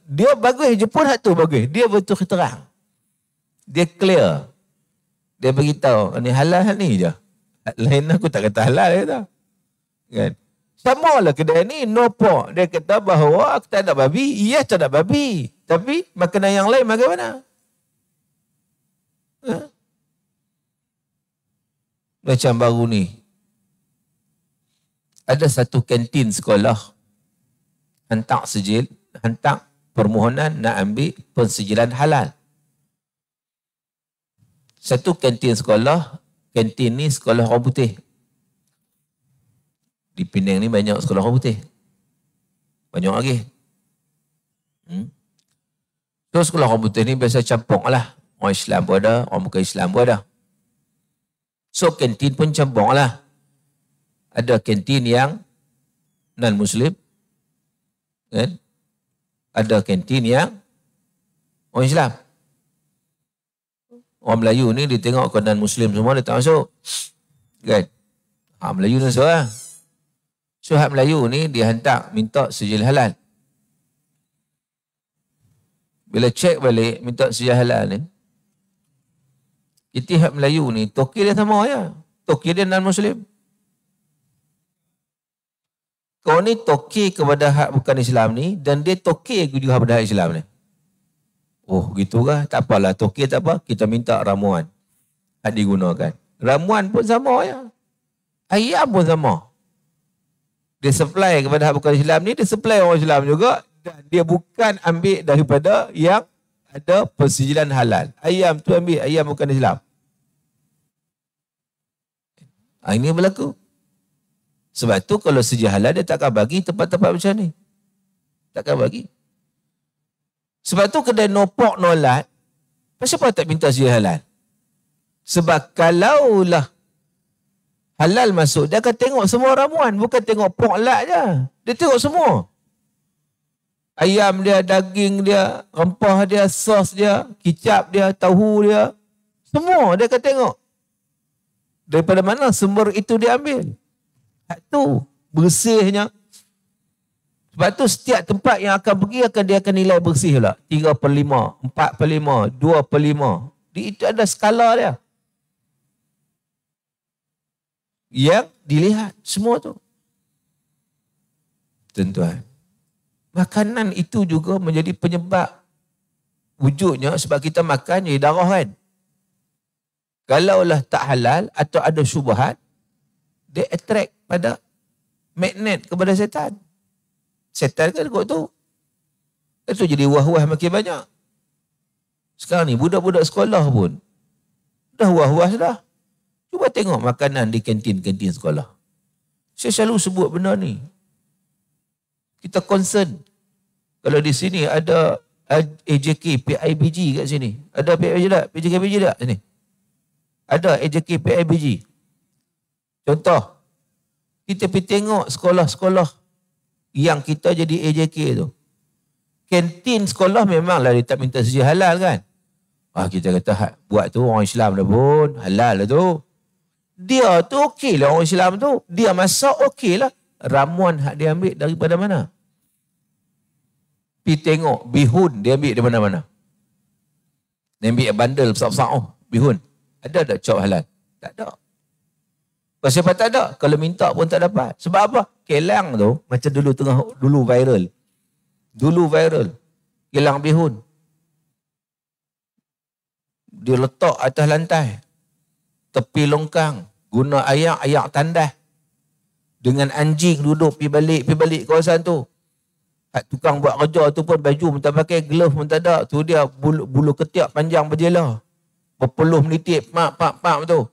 dia bagus. Jepun satu bagus. Dia betul terang. Dia clear. Dia beritahu, ni halal ni je. Lain aku tak kata halal. Kata. Kan? Sama lah kedai ni, no pork. Dia kata bahawa aku tak nak babi. Iya, tak nak babi. Tapi makanan yang lain makan mana? Macam baru ni. Ada satu kantin sekolah hantar permohonan nak ambil pensijilan halal. Satu kantin sekolah, kantin ni sekolah orang putih. Di Penang ni banyak sekolah orang putih. Banyak lagi. So sekolah orang putih ni biasa campur lah. Orang Islam pun ada, orang bukan Islam pun ada. So kantin pun campur lah. Ada kantin yang non-Muslim. Kan? Ada kantin yang orang Islam. Orang Melayu ni dia tengok kau non-Muslim semua dia tak masuk. Kan? Melayu ni masuk lah. So hak Melayu ni dia hantar minta sijil halal. Bila cek balik minta sijil halal ni, kita hak Melayu ni toki dia sama je. Toki dia non-Muslim. Kau ni toki kepada hak bukan Islam ni dan dia toki juga kepada hak Islam ni. Oh, gitu kah? Tak apalah, toki tak apa. Kita minta ramuan. Hak digunakan. Ramuan pun sama ya. Ayam pun sama. Dia supply kepada hak bukan Islam ni, dia supply orang Islam juga. Dan dia bukan ambil daripada yang ada persijilan halal. Ayam tu ambil, ayam bukan Islam. Ini berlaku. Sebab tu kalau sijil halal dia takkan bagi tempat-tempat macam ni. Takkan bagi. Sebab tu kedai no pork no lard, kenapa tak minta sijil halal? Sebab kalaulah halal masuk, dia akan tengok semua ramuan. Bukan tengok pork lard je. Dia tengok semua. Ayam dia, daging dia, rempah dia, sos dia, kicap dia, tahu dia. Semua dia akan tengok. Daripada mana sumber itu diambil. Itu bersihnya. Sebab tu setiap tempat yang akan pergi dia akan nilai bersih pula. 3/5, 4/5, 2/5. Itu ada skala dia. Yang dilihat semua tu. Tuan-tuan. Makanan itu juga menjadi penyebab wujudnya sebab kita makan jadi darah kan. Kalaulah tak halal atau ada syubhat, dia attract pada magnet kepada setan. Setan kan kot tu. Itu jadi wah-wah makin banyak. Sekarang ni budak-budak sekolah pun dah wah-wah dah. Cuba tengok makanan di kantin-kantin sekolah. Saya selalu sebut benda ni. Kita concern. Kalau di sini ada AJK, PIBG kat sini. Ada PIBG tak? PJKBG tak sini? Ada AJK, PIBG. Contoh, kita pergi tengok sekolah-sekolah yang kita jadi AJK tu. Kantin sekolah memanglah dia tak minta sedia halal kan? Kita kata buat tu orang Islam dah pun, halal lah tu. Dia tu okey lah orang Islam tu. Dia masak okey lah. Ramuan hak dia ambil daripada mana? Pergi tengok bihun dia ambil dari mana-mana. Dia ambil bandel besar-besar bihun. Ada tak cop halal? Tak ada. Pasal apa tak ada? Kalau minta pun tak dapat. Sebab apa? Kelang tu macam dulu viral. Dulu viral. Kelang bihun. Dia letak atas lantai. Tepi longkang. Guna ayak tandas. Dengan anjing duduk pergi balik kawasan tu. Tukang buat kerja tu pun baju pun tak pakai, glove pun tak ada. Tu dia bulu ketiak panjang berjela. Berpeluh menitip, pak tu.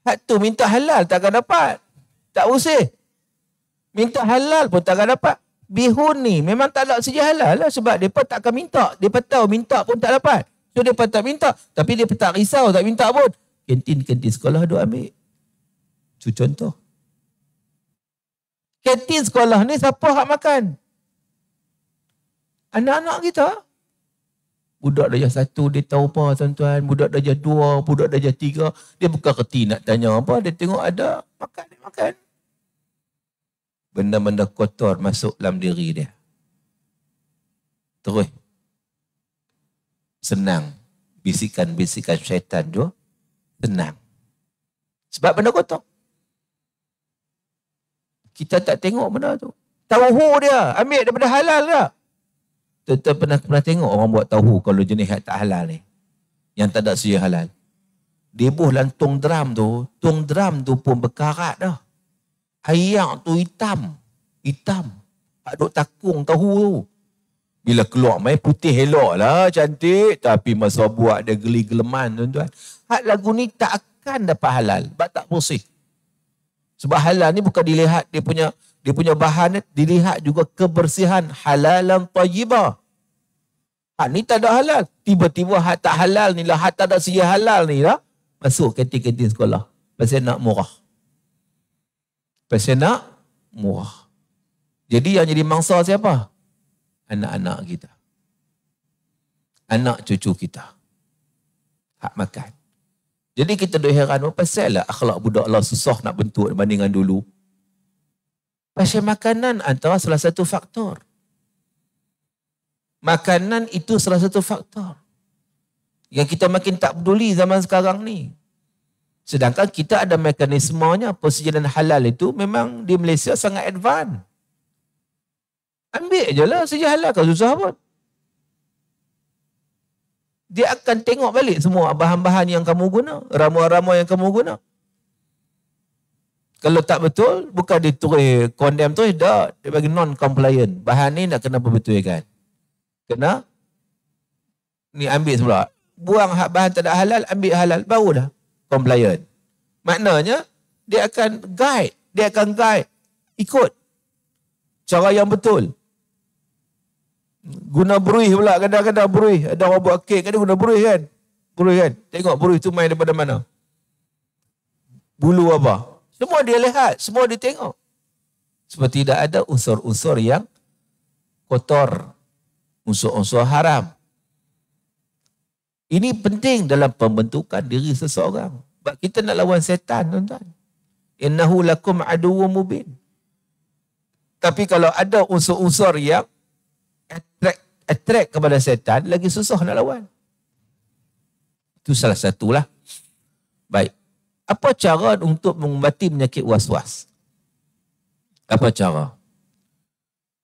Hak tu minta halal takkan dapat. Tak usah. Minta halal pun takkan dapat. Bihun ni memang tak ada sedia halal lah sebab mereka tak akan minta. Mereka tahu minta pun tak dapat. So mereka tak minta. Tapi mereka tak risau tak minta pun. Kantin-kantin sekolah duk ambil. Itu contoh. Kantin sekolah ni siapa hak makan? Anak-anak kita. Budak darjah 1 dia tahu apa tuan-tuan. Budak darjah 2, budak darjah 3. Dia bukan kerti nak tanya apa. Dia tengok ada. Makan, dia makan. Benda-benda kotor masuk dalam diri dia. Terus. Senang. Bisikan-bisikan syaitan juga. Senang. Sebab benda kotor. Kita tak tengok benda tu. Tauhu dia. Ambil daripada halal tak? Tuan pernah tengok orang buat tahu kalau jenis tak halal ni. Yang tak ada sedia halal. Dia buh dalam tong drum tu pun berkarat dah. Ayak tu hitam. Hak duk takung tahu tu. Bila keluar main putih elok lah, cantik. Tapi masa buat dia geli-geleman tuan-tuan. Hak lagu ni tak akan dapat halal. Sebab tak bersih. Sebab halal ni bukan dilihat dia punya bahan, dilihat juga kebersihan. Halalan tayyibah. Hak ni tak ada halal. Tiba-tiba hak tak halal ni lah, hak tak ada sedia halal ni lah, masuk kantin-kantin sekolah. Pasal nak murah. Jadi yang jadi mangsa siapa? Anak-anak kita. Anak cucu kita. Hak makan. Jadi kita duk heran, pasal lah akhlak budak Allah susah nak bentuk berbandingan dulu. Pasal makanan antara salah satu faktor. Makanan itu salah satu faktor. Yang kita makin tak peduli zaman sekarang ni. Sedangkan kita ada mekanismenya, persediaan halal itu memang di Malaysia sangat advance. Ambil je lah sedia halal, kan susah pun. Dia akan tengok balik semua bahan-bahan yang kamu guna, ramuan-ramuan yang kamu guna. Kalau tak betul, bukan ditulis condemn tu, dah dia bagi non-compliant. Bahan ni nak kena perbetulkan. Kena ni ambil semula. Buang bahan tak ada halal, ambil halal, baru dah compliant. Maknanya dia akan guide, ikut cara yang betul. Guna buruih pula, kadang-kadang buruih. Ada orang buat kek, kadang guna buruih kan. Tengok buruih tu main daripada mana. Bulu apa. Semua dia lihat, semua dia tengok. Sebab tidak ada unsur-unsur yang kotor unsur-unsur haram. Ini penting dalam pembentukan diri seseorang. Sebab kita nak lawan setan, tuan-tuan. Innahu lakum aduwwum mubin. Tapi kalau ada unsur-unsur yang attract kepada setan, lagi susah nak lawan. Itu salah satulah. Baik. Apa cara untuk mengubati penyakit was-was? Apa cara?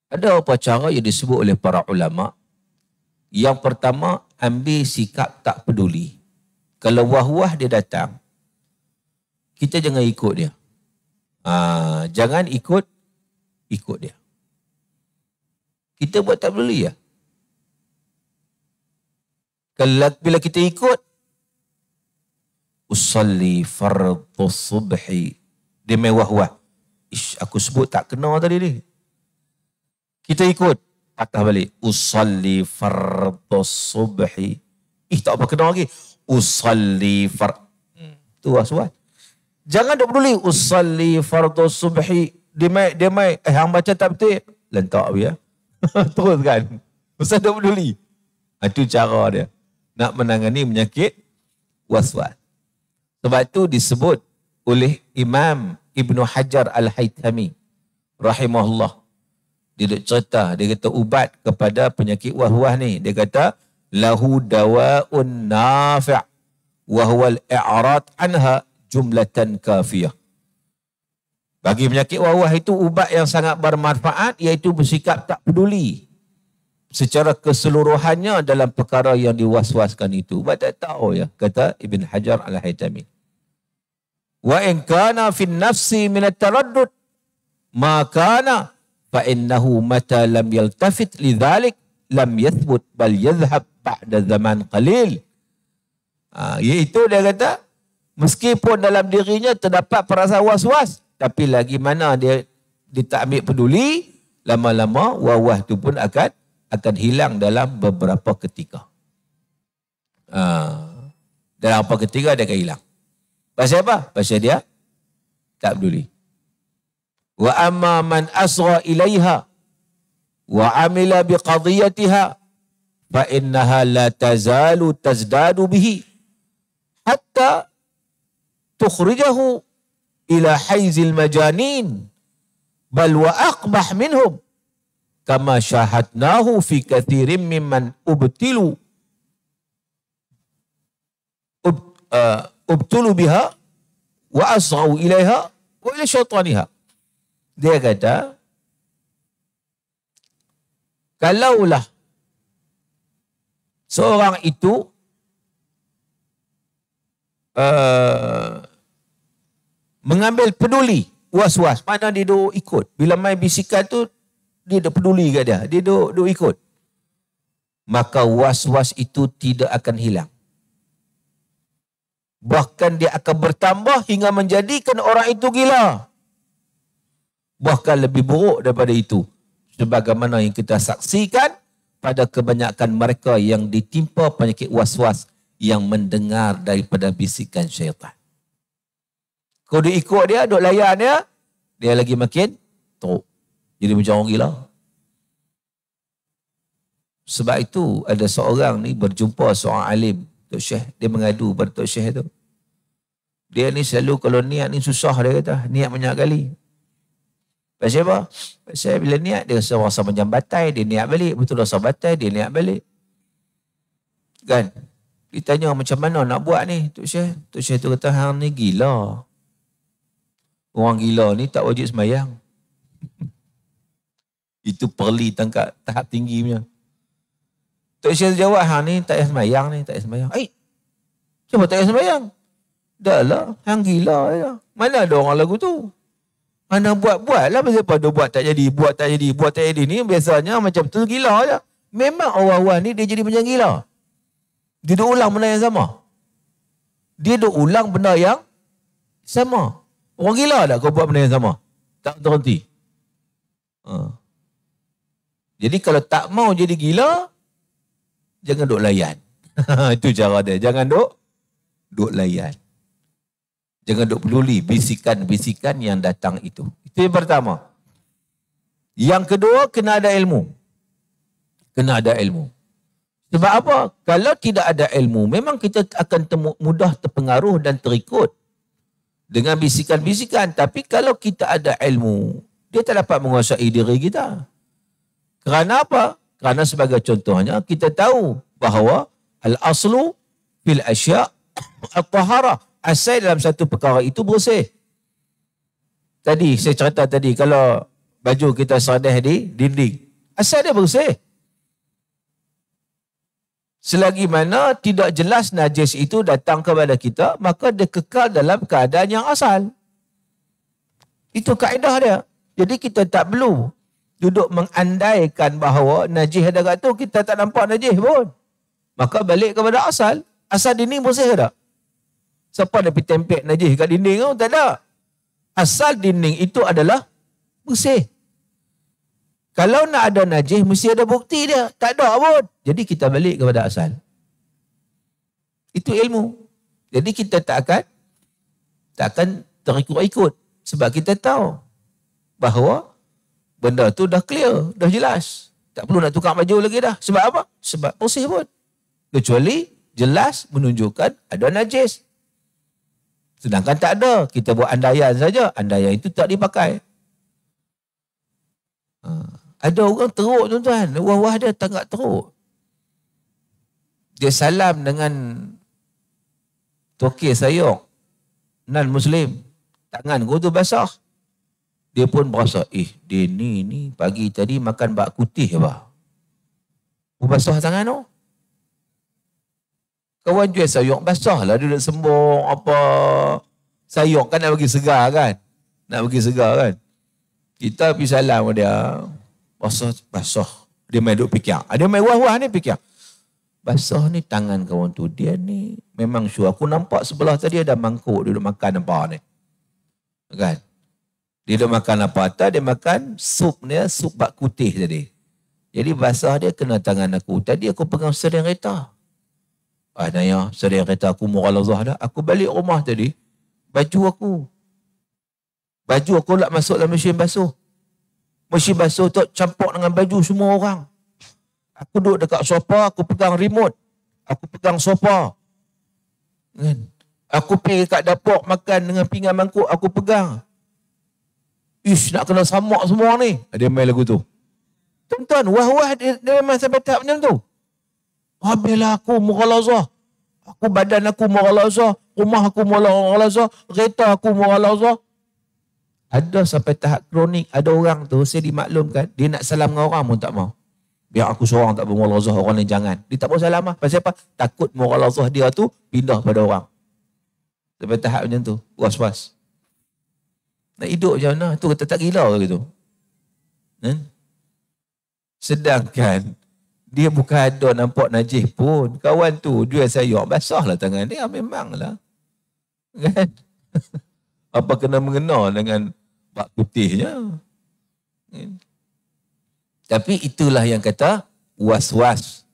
Ada apa cara yang disebut oleh para ulama. Yang pertama, ambil sikap tak peduli. Kalau wah-wah dia datang, kita jangan ikut dia. Jangan ikut dia. Kita buat tak peduli ya. Kalau bila kita ikut, usalli fardhu subhi. Dia main wah-wah. Aku sebut tak kena tadi ni. Kita ikut, patah balik. Usalli fardhu subhi. Tak apa kena lagi. Usalli tu aswat. Jangan duk peduli. Usalli fardhu subhi. Dia mai. Hang baca tak betul. Lentak dia. Terus kan. Usah duk peduli. Itu cara dia. Nak menangani penyakit waswas. Sebab itu disebut oleh Imam Ibn Hajar Al-Haytami rahimahullah. Dia cerita, dia kata ubat kepada penyakit waswas ni. Dia kata lahu dawa'un nafi' wa huwa al-i'rad anha jumlatan kafiyah. Bagi penyakit waswas itu ubat yang sangat bermanfaat, iaitu bersikap tak peduli secara keseluruhannya dalam perkara yang diwaswaskan itu. Ubat tak tahu ya, kata Ibn Hajar Al-Haytami. Wa in kana fi nafsi min at-taraddud ma kana fa innahu mata lam yaltafit lidhalik lam yathbut bal yadhhab ba'da zaman qalil. Iaitu dia kata meskipun dalam dirinya terdapat perasaan was-was, tapi lagi mana dia tak ambil peduli, lama-lama was-was itu pun akan hilang dalam beberapa ketika. Dalam beberapa ketika dia akan hilang. Pasal apa? Pasal dia tak peduli. Wa amma man asra ilaiha wa amila biqadiyatiha fa innaha la tazalu tazdadu bihi hatta tukhrijahu ila haizil majanin bal wa aqbah minhum kama syahadnahu fi kathirin mimman ubtulu biha wa asra'u ilaiha wa ila syaitaniha. Dia kata, kalaulah seorang itu mengambil peduli was-was, mana dia duk ikut. Bila main bisikan tu, dia duk peduli kat dia. Dia duk ikut. Maka was-was itu tidak akan hilang. Bahkan dia akan bertambah hingga menjadikan orang itu gila. Bahkan lebih buruk daripada itu. Sebagaimana yang kita saksikan pada kebanyakan mereka yang ditimpa penyakit was-was yang mendengar daripada bisikan syaitan. Kalau dia ikut dia, duk layan dia lagi makin teruk. Jadi macam orang gila. Sebab itu ada seorang ni berjumpa seorang alim, Tok Syekh. Dia mengadu pada Tok Syekh tu. Dia ni selalu kalau niat ni susah, dia kata. Niat banyak kali. Pasal apa? Pasal bila niat, dia rasa macam batai, dia niat balik. Betul rasa batai, dia niat balik. Kan? Dia tanya macam mana nak buat ni, Tok Syekh. Tok Syekh tu kata, hang ni gila. Orang gila ni tak wajib sembahyang. Itu perli tangkap tahap tinggi punya. Tok Syekh jawab, hang ni tak payah sembahyang ni, tak payah sembahyang. Siapa tak payah sembahyang? Dah lah, hang gila je. Mana ada orang lagu tu? Mana buat lah, pasal pada buat tak jadi, buat tak jadi ni biasanya macam tu gila je. Memang orang-orang ni dia jadi macam gila. Dia duk ulang benda yang sama. Dia duk ulang benda yang sama. Orang gila tak kau buat benda yang sama? Tak terhenti. Jadi kalau tak mau jadi gila, jangan duk layan. Itu cara dia. Jangan duk layan. Jangan duk peduli bisikan-bisikan yang datang itu. Itu yang pertama. Yang kedua, kena ada ilmu. Kena ada ilmu. Sebab apa? Kalau tidak ada ilmu, memang kita akan mudah terpengaruh dan terikut dengan bisikan-bisikan. Tapi kalau kita ada ilmu, dia tak dapat menguasai diri kita. Kerana apa? Kerana sebagai contohnya, kita tahu bahawa al-aslu fil asya' at-tahara. Asal dalam satu perkara itu bersih. Tadi, saya cerita tadi, kalau baju kita sadih di dinding, asal dia bersih. Selagi mana tidak jelas najis itu datang kepada kita, maka dia kekal dalam keadaan yang asal. Itu kaedah dia. Jadi kita tak perlu duduk mengandaikan bahawa najis ada kat tu, kita tak nampak najis pun. Maka balik kepada asal. Asal dinding bersih tak? Siapa ada pergi tempek najis kat dinding tu? Tak ada. Asal dinding itu adalah bersih. Kalau nak ada najis, mesti ada bukti dia. Tak ada pun. Jadi kita balik kepada asal. Itu ilmu. Jadi kita tak akan terikut-ikut. Sebab kita tahu bahawa benda tu dah clear, dah jelas. Tak perlu nak tukar baju lagi dah. Sebab apa? Sebab bersih pun. Kecuali jelas menunjukkan ada najis. Sedangkan tak ada. Kita buat andaian saja. Andaian itu tak dipakai. Ada orang teruk tuan-tuan. Wah-wah dia tanggap teruk. Dia salam dengan tokek sayur non-Muslim. Tangan gua tu basah. Dia pun berasa, dia ni pagi tadi makan bak kutih apa? Gua basah tangan tu. Kawan jual sayur basah lah. Dia nak sembung apa. Sayur kan nak bagi segar kan? Nak bagi segar kan? Kita pergi salam dia. Basah. Dia main duk fikir. Dia main wah-wah ni fikir. Basah ni tangan kawan tu. Dia ni memang sure. Aku nampak sebelah tadi ada mangkuk. Dia duduk makan apa ni. Kan? Dia duduk makan apa. Tak dia makan sup ni. Sup bak kutih tadi. Jadi basah dia kena tangan aku. Tadi aku pegang sering kereta. Naya, sering kereta aku moral Allah dah. Aku balik rumah tadi. Baju aku nak masuk dalam mesin basuh. Mesin basuh tu campur dengan baju semua orang. Aku duduk dekat sofa, aku pegang remote. Aku pegang sofa. Kan? Aku pergi kat dapur makan dengan pinggan mangkuk, aku pegang. Ish, nak kena samak semua ni. Dia main lagu tu. Tuan-tuan, wah-wah dia memang sampai tahap macam tu. Habislah aku mughalazah. Badan aku mughalazah. Rumah aku mughalazah. Kereta aku mughalazah. Ada sampai tahap kronik. Ada orang tu, saya dimaklumkan, dia nak salam dengan orang pun tak mau. Biar aku seorang tak bermughalazah, orang lain jangan. Dia tak mau salam lah. Pasal apa? Takut mughalazah dia tu pindah pada orang. Sampai tahap macam tu. Was-was. Nak hidup macam mana? Tu kata tak gila gitu. Sedangkan dia bukan ada nampak najis pun. Kawan tu jual sayur, basah lah tangan dia. Memanglah. Kan? Apa kena mengena dengan bak putihnya. Tapi itulah yang kata was-was.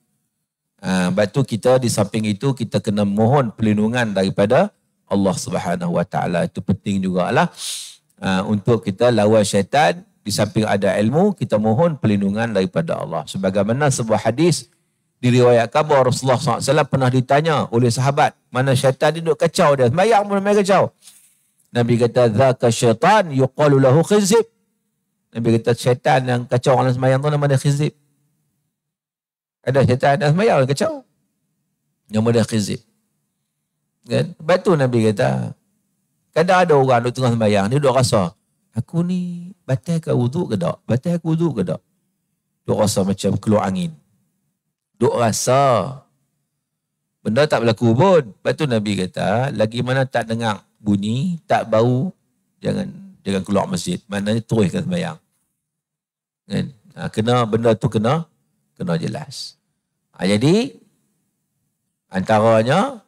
Sebab tu kita di samping itu kita kena mohon perlindungan daripada Allah Subhanahu Wa Taala. Itu penting jugalah untuk kita lawan syaitan. Di samping ada ilmu, kita mohon perlindungan daripada Allah. Sebagaimana sebuah hadis diriwayatkan bahawa Rasulullah SAW pernah ditanya oleh sahabat, mana syaitan dia duduk kacau dia. Semayang pun main kacau. Nabi kata, "Dzaka syaitan yuqalu lahu khizib." Nabi kata, syaitan yang kacau orang semayang tu nama dia khizib. Ada syaitan yang semayang yang kacau. Nama dia khizib. Kan? Lepas tu Nabi kata, kadang ada orang duduk tengah semayang, dia duduk rasa, aku ni batal ke wuduk ke tak? Batal ke wuduk ke tak? Duk rasa macam keluar angin. Duk rasa. Benda tak berlaku pun. Lepas tu Nabi kata, lagi mana tak dengar bunyi, tak bau, jangan keluar masjid. Maknanya teruskan sembahyang. Kan? Kena benda tu kena jelas. Jadi antaranya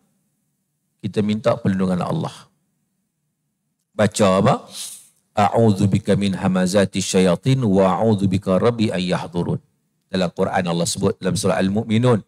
kita minta perlindungan Allah. Baca apa? A'udzubika min hamazati syayatin wa a'udzubika rabbi an yahdurun. Dalam Quran Allah sebut dalam surah Al-Mu'minun.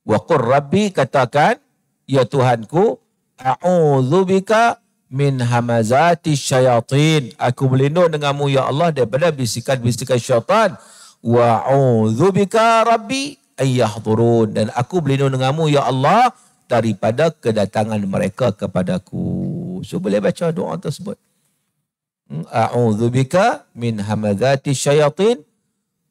Wa qur rabbi, katakan, ya Tuhanku, a'udzubika min hamazati syayatin. Aku berlindung denganmu ya Allah daripada bisikan-bisikan syaitan. wa a'udzubika rabbi ayyahdurun, dan aku berlindung denganmu ya Allah daripada kedatangan mereka kepadaku. So boleh baca doa tersebut. A'udzubika min hamazati syayatin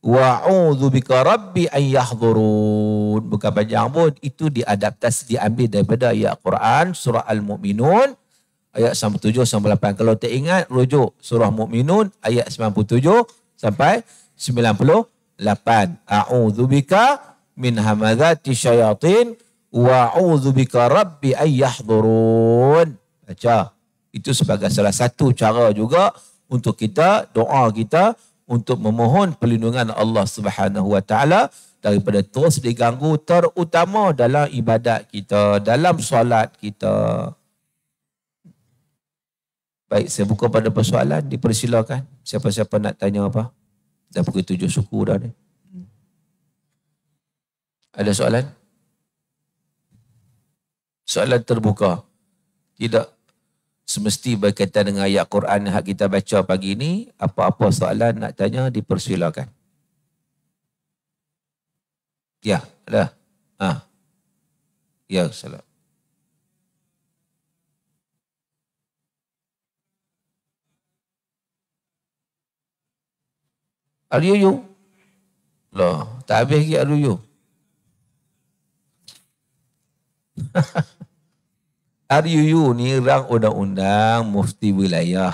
wa a'udzubika rabbi ayyahdurun. Bukan panjang pun, itu diadaptasi, diambil daripada ayat Quran surah Al-Mu'minun ayat 97-98. Kalau tak ingat, rujuk surah Mu'minun ayat 97 sampai 98. A'udzubika min hamazati syayatin wa a'udzubika rabbi ayyahdurun. Baca. Itu sebagai salah satu cara juga untuk kita, doa kita untuk memohon perlindungan Allah Subhanahu Wa Taala daripada terus diganggu, terutama dalam ibadat kita, dalam solat kita. Baik, saya buka pada persoalan, dipersilakan. Siapa-siapa nak tanya apa? Dah pukul 7 suku dah ni. Ada soalan? Soalan terbuka. Tidak semesti berkaitan dengan ayat Quran yang kita baca pagi ini. Apa-apa soalan nak tanya, dipersilakan. Ya, ada. Ya, salam. Al-Yuyu. Loh, tak habis lagi Al-Yuyu. RUU ni rang undang-undang mufti wilayah.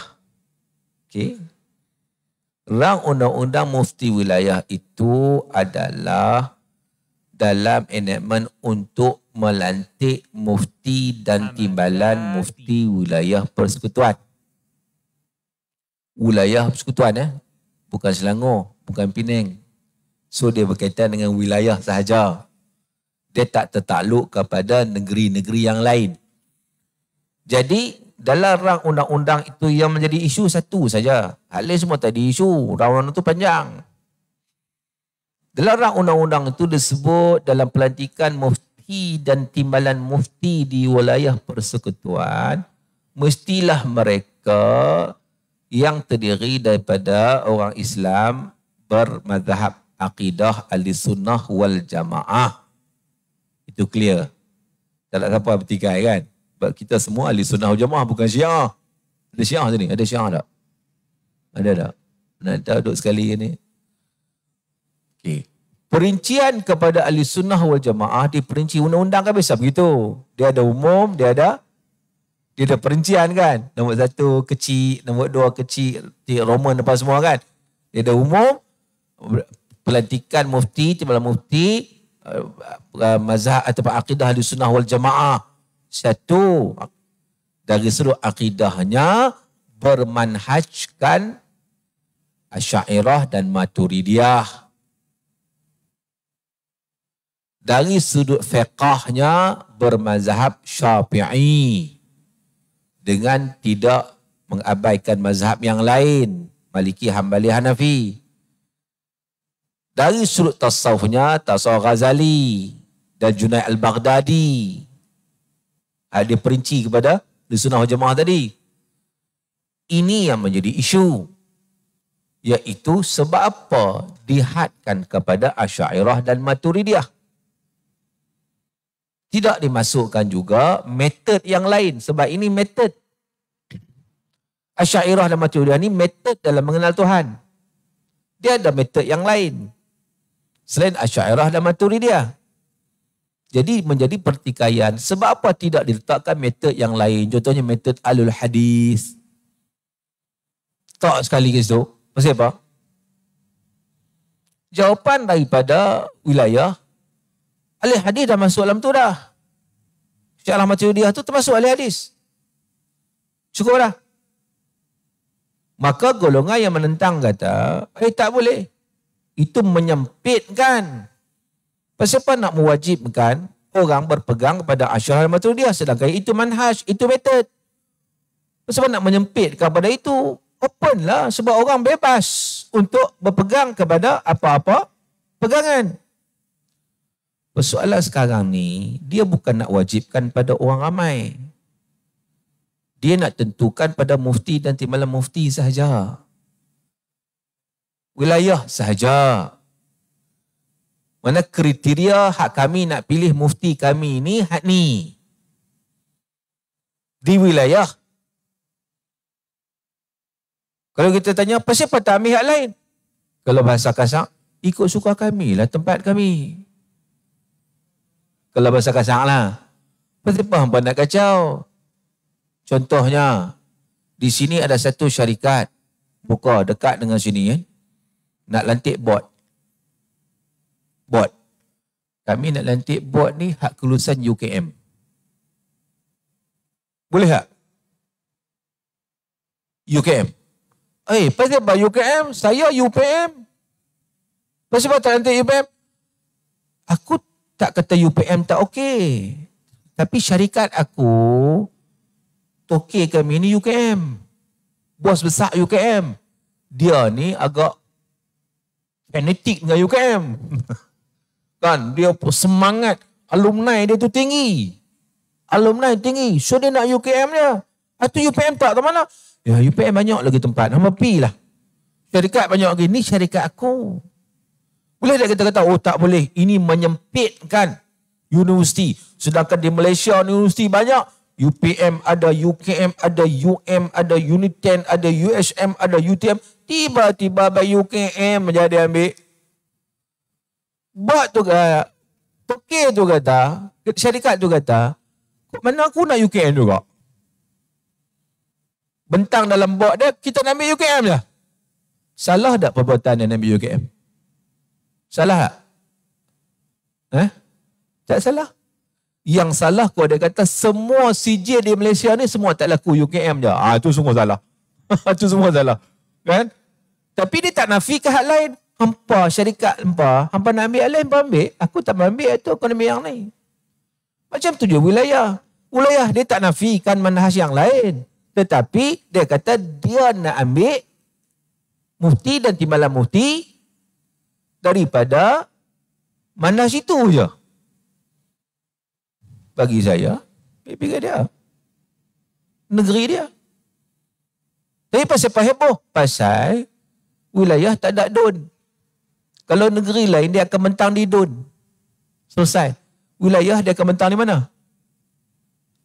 Okey. Rang undang-undang mufti wilayah itu adalah dalam enactment untuk melantik mufti dan timbalan mufti wilayah persekutuan. Wilayah persekutuan bukan Selangor, bukan Penang. So dia berkaitan dengan wilayah sahaja. Dia tak tertakluk kepada negeri-negeri yang lain. Jadi dalam rang undang-undang itu yang menjadi isu satu saja. Hal lain semua tadi isu. Rang itu panjang. Dalam rang undang-undang itu disebut dalam pelantikan mufti dan timbalan mufti di wilayah persekutuan, mestilah mereka yang terdiri daripada orang Islam bermazhab akidah Ahlussunnah wal Jamaah. Itu clear. Tak ada siapa bertikai kan? Sebab kita semua Ahlussunnah wal Jamaah, bukan Syiah. Ada Syiah sini? Ada Syiah tak? Ada tak? Nak duduk sekali ni. Okey. Perincian kepada Ahlussunnah wal Jamaah diperinci undang-undang kan biasa begitu. Dia ada umum, dia ada perincian kan. Nombor 1 kecil, nombor 2 kecil, Roman apa semua kan. Dia ada umum, pelantikan mufti, timbalan mufti, mazhab atau akidah Ahlussunnah wal Jamaah. Satu dari seluruh akidahnya bermanhajkan Asy'ariyah dan Maturidiyah. Dari sudut fiqahnya bermazhab Syafi'i dengan tidak mengabaikan mazhab yang lain, Maliki, Hambali, Hanafi. Dari sudut tasawufnya Tasawuf Ghazali dan Junaid al-Baghdadi. Dia perinci kepada Ahlussunnah wal Jamaah tadi. Ini yang menjadi isu. Iaitu sebab apa dihadkan kepada Asy'ariyah dan Maturidiyah. Tidak dimasukkan juga metod yang lain. Sebab ini metod. Asy'ariyah dan Maturidiyah ini metod dalam mengenal Tuhan. Dia ada metod yang lain selain Asy'ariyah dan Maturidiyah. Jadi menjadi pertikaian. Sebab apa tidak diletakkan metod yang lain? Contohnya metod Ahlul Hadis. Tak sekali ke situ. Pasal apa? Jawapan daripada wilayah, Ahli Hadis dah masuk dalam tu dah. Syiah Maturidiyah tu termasuk Ahli Hadis. Cukup dah. Maka golongan yang menentang kata, tak boleh. Itu menyempitkan. Pasal apa nak mewajibkan orang berpegang kepada Asy'ariyah dan Maturidiyah sedangkan itu manhaj, itu metod. Pasal apa nak menyempitkan pada itu? Open lah, sebab orang bebas untuk berpegang kepada apa-apa pegangan. Persoalan sekarang ni, dia bukan nak wajibkan pada orang ramai. Dia nak tentukan pada mufti dan timbalan mufti sahaja. Wilayah sahaja. Mana kriteria hak kami nak pilih mufti kami ni hak ni. Di wilayah. Kalau kita tanya, apa siapa tak ambil hak lain? Kalau bahasa kasar, ikut suka kami lah tempat kami. Kalau bahasa kasar lah. Kenapa hampa nak kacau? Contohnya, di sini ada satu syarikat buka dekat dengan sini kan. Nak lantik bot. Kami nak lantik bot ni hak kelulusan UKM. Boleh tak? UKM. Pasal apa UKM? Saya UPM. Pasal apa tak lantik UPM? Aku tak kata UPM tak okey. Tapi syarikat aku toke kami ni UKM. Bos besar UKM. Dia ni agak fanatik dengan UKM. Kan, dia semangat. Alumni dia tu tinggi. So dia nak UKM dia. Atau UPM tak ke mana? Ya, UPM banyak lagi tempat. Hamba pergi lah. Syarikat banyak lagi. Ni syarikat aku. Boleh tak kita kata, oh tak boleh. Ini menyempitkan universiti. Sedangkan di Malaysia universiti banyak. UPM ada, UKM ada, UM ada, Uniten ada, USM ada, UTM. Tiba-tiba by UKM jadi ambil. Buat tu kata, Tokyo tu kata, syarikat tu kata, mana aku nak UKM juga? Bentang dalam bot dia, kita nak ambil UKM je. Salah tak perbuatan yang ambil UKM? Salah tak? Tak salah. Yang salah kau dia kata semua CJ di Malaysia ni semua tak laku UKM je. Itu semua salah. Itu semua salah. Kan? Tapi dia tak nafikan hak lain. Hampa syarikat hampa nak ambil hak lain, hampa ambil. Aku tak ambil itu, aku nak ambil yang lain. Macam tu dia wilayah. Wilayah dia tak nafikan manhaj yang lain. Tetapi dia kata dia nak ambil mufti dan timbalan mufti daripada manhaj itu je. Bagi saya, pilih dia. Negeri dia. Tapi pasal apa heboh? Pasal wilayah tak ada DUN. Kalau negeri lain, dia akan mentang di DUN. Selesai. Wilayah dia akan mentang di mana?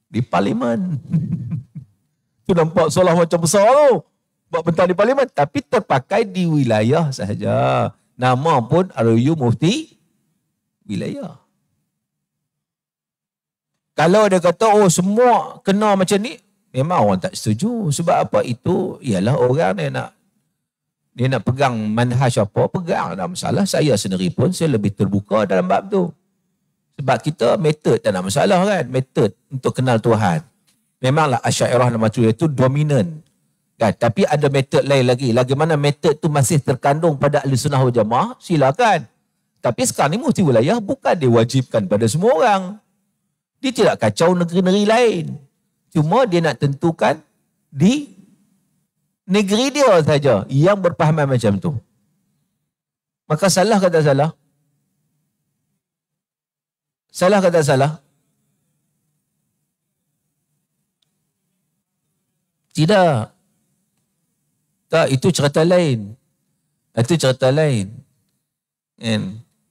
Di Parlimen. Tu nampak seolah macam besar tu. Buat mentang di Parlimen. Tapi terpakai di wilayah sahaja. Nama pun RU Mufti Wilayah. Kalau dia kata, oh semua kena macam ni, memang orang tak setuju. Sebab apa? Itu ialah orang dia nak pegang manhaj apa, pegang. Tak masalah. Saya sendiri pun, saya lebih terbuka dalam bab tu. Sebab kita metod tak ada masalah kan. Metod untuk kenal Tuhan. Memanglah Asy'ariyah dan Maturidiyah itu dominan. Kan? Tapi ada metod lain lagi. Lagaimana metod tu masih terkandung pada Ahli Sunnah wal Jamaah, silakan. Tapi sekarang ni mufti wilayah bukan diwajibkan pada semua orang. Dia tidak kacau negeri-negeri lain. Cuma dia nak tentukan di negeri dia saja yang berpahaman macam tu. Maka salah kata salah? Salah kata salah? Tidak. Tak, itu cerita lain. Itu cerita lain.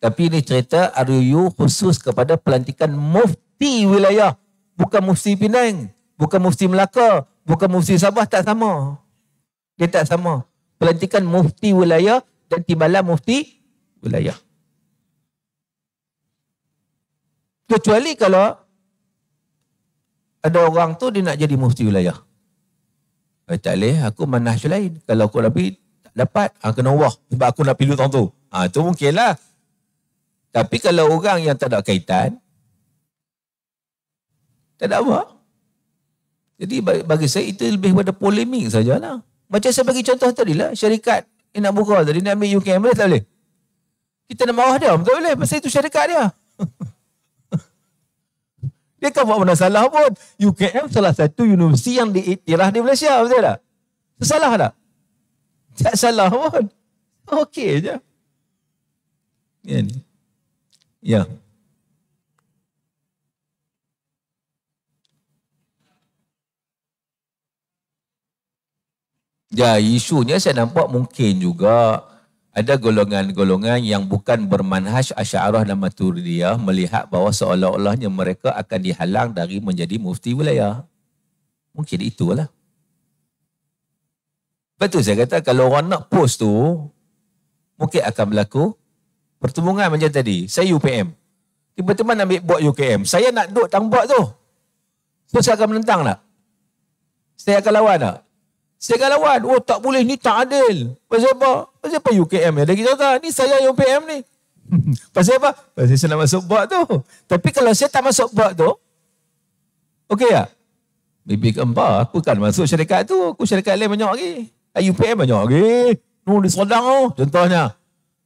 Tapi ini cerita RUU khusus kepada pelantikan mufti wilayah. Bukan mufti Penang. Bukan mufti Melaka. Bukan mufti Sabah. Tak sama. Dia tak sama. Pelantikan mufti wilayah dan timbalan mufti wilayah. Kecuali kalau ada orang tu dia nak jadi mufti wilayah. Tak boleh, aku manhaj lain. Kalau aku lebih tak dapat, kena wah. Sebab aku nak pilih orang tu. Itu mungkinlah. Tapi kalau orang yang tak ada kaitan, tak ada apa. Jadi bagi saya itu lebih pada polemik sajalah. Macam saya bagi contoh tadi lah, syarikat yang nak buka tadi, nak ambil UKM, boleh tak boleh? Kita nak marah dia, tak boleh. Pasal itu syarikat dia. Dia kan buat benda salah pun. UKM salah satu universiti yang diiktiraf di Malaysia, betul tak? Itu salah tak? Tak salah pun. Okey je. Ya. Ya, isunya saya nampak mungkin juga Ada golongan-golongan yang bukan bermanhaj Asy'ariyah dan Maturidiyah melihat bahawa seolah-olahnya mereka akan dihalang dari menjadi mufti wilayah. Mungkin itulah. Betul saya kata kalau orang nak post tu, mungkin akan berlaku pertemuan macam tadi. Saya UPM. Tiba-tiba nak ambil buat UKM. Saya nak duduk tambak tu. So saya akan menentang tak? Saya akan lawan tak? Saya akan lawan. Oh tak boleh, ni tak adil. Pasal apa? Pasal apa UKM ni? Ada kita kata, ni saya UPM ni. Pasal apa? Pasal saya nak masuk buat tu. Tapi kalau saya tak masuk buat tu, okey tak? Bibi keempat, aku kan masuk syarikat tu. Aku syarikat lain banyak lagi. UPM banyak lagi. Di Sedang tu. Contohnya.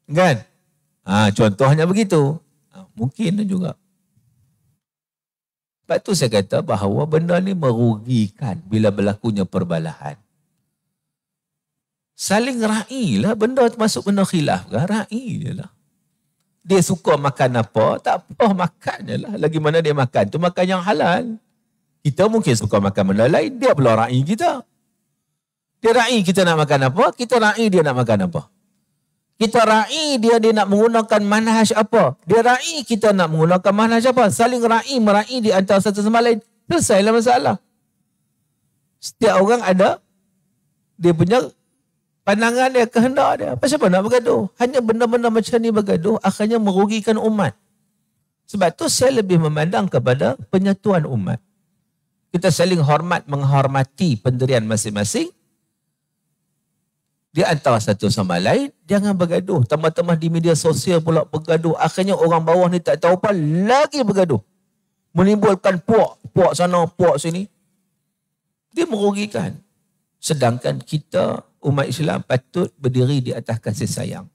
Kan? Contohnya begitu. Mungkin juga. Sebab tu saya kata bahawa benda ni merugikan bila berlakunya perbalahan. Saling ra'i lah. Benda masuk benda khilaf kan? Ra'i je lah. Dia suka makan apa? Tak apa, makan je lah. Lagi mana dia makan tu makan yang halal. Kita mungkin suka makan benda lain. Dia pula ra'i kita. Dia ra'i kita nak makan apa? Kita ra'i dia nak makan apa? Kita ra'i dia nak menggunakan manhaj apa? Dia ra'i kita nak menggunakan manhaj apa? Saling ra'i mera'i di antara satu sama lain. Selesailah masalah. Setiap orang ada dia punya pandangan dia, kehendak dia. Pasal apa nak bergaduh? Hanya benda-benda macam ni bergaduh akhirnya merugikan umat. Sebab tu saya lebih memandang kepada penyatuan umat. Kita saling hormat, menghormati pendirian masing-masing. Di antara satu sama lain, jangan bergaduh. Tambah-tambah di media sosial pula bergaduh. Akhirnya orang bawah ni tak tahu apa, lagi bergaduh. Menimbulkan puak sana, puak sini. Dia merugikan. Sedangkan kita, umat Islam, patut berdiri di atas kasih sayang.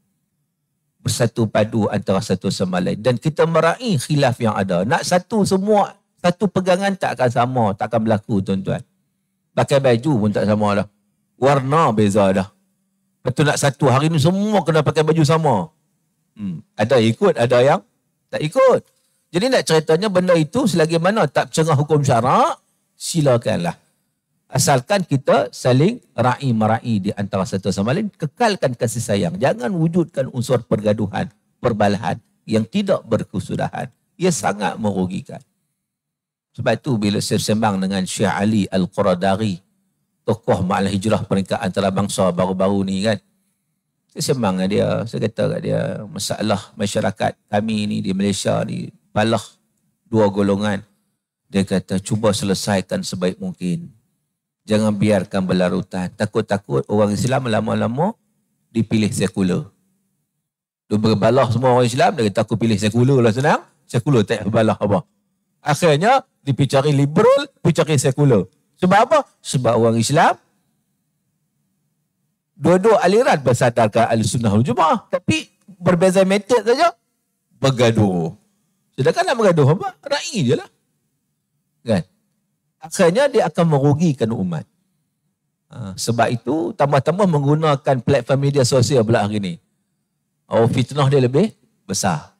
Bersatu padu antara satu sama lain. Dan kita meraih khilaf yang ada. Nak satu semua, satu pegangan tak akan sama, tak akan berlaku tuan-tuan. Pakai baju pun tak sama dah. Warna beza dah. Betul nak satu hari ni semua kena pakai baju sama. Ada ikut, ada yang tak ikut. Jadi nak ceritanya benda itu selagi mana tak bercerah hukum syarak, silakanlah. Asalkan kita saling ra'i mera'i di antara satu sama lain, kekalkan kasih sayang. Jangan wujudkan unsur pergaduhan, perbalahan yang tidak berkesudahan. Ia sangat merugikan. Sebab itu bila saya sembang dengan Syekh Ali Al-Quradari, tokoh Ma'al Hijrah peringkat antarabangsa baru-baru ni kan. Saya sembang dengan dia, saya kata kat dia, masalah masyarakat kami ni di Malaysia ni, balah dua golongan. Dia kata, cuba selesaikan sebaik mungkin. Jangan biarkan berlarutan. Takut-takut orang Islam lama-lama dipilih sekular. Dia berbalah semua orang Islam, dia kata aku pilih sekular lah senang. Sekular tak berbalah apa. Akhirnya, dia pergi cari liberal, pergi cari sekular. Sebab apa? Sebab orang Islam dua-dua aliran bersadarkan Ahlussunnah wal Jamaah, tapi berbeza metod saja bergaduh. Sedangkan nak bergaduh apa? Ra'i je lah. Kan? Akhirnya dia akan merugikan umat. Sebab itu tambah-tambah menggunakan platform media sosial pula hari ni. Fitnah dia lebih besar.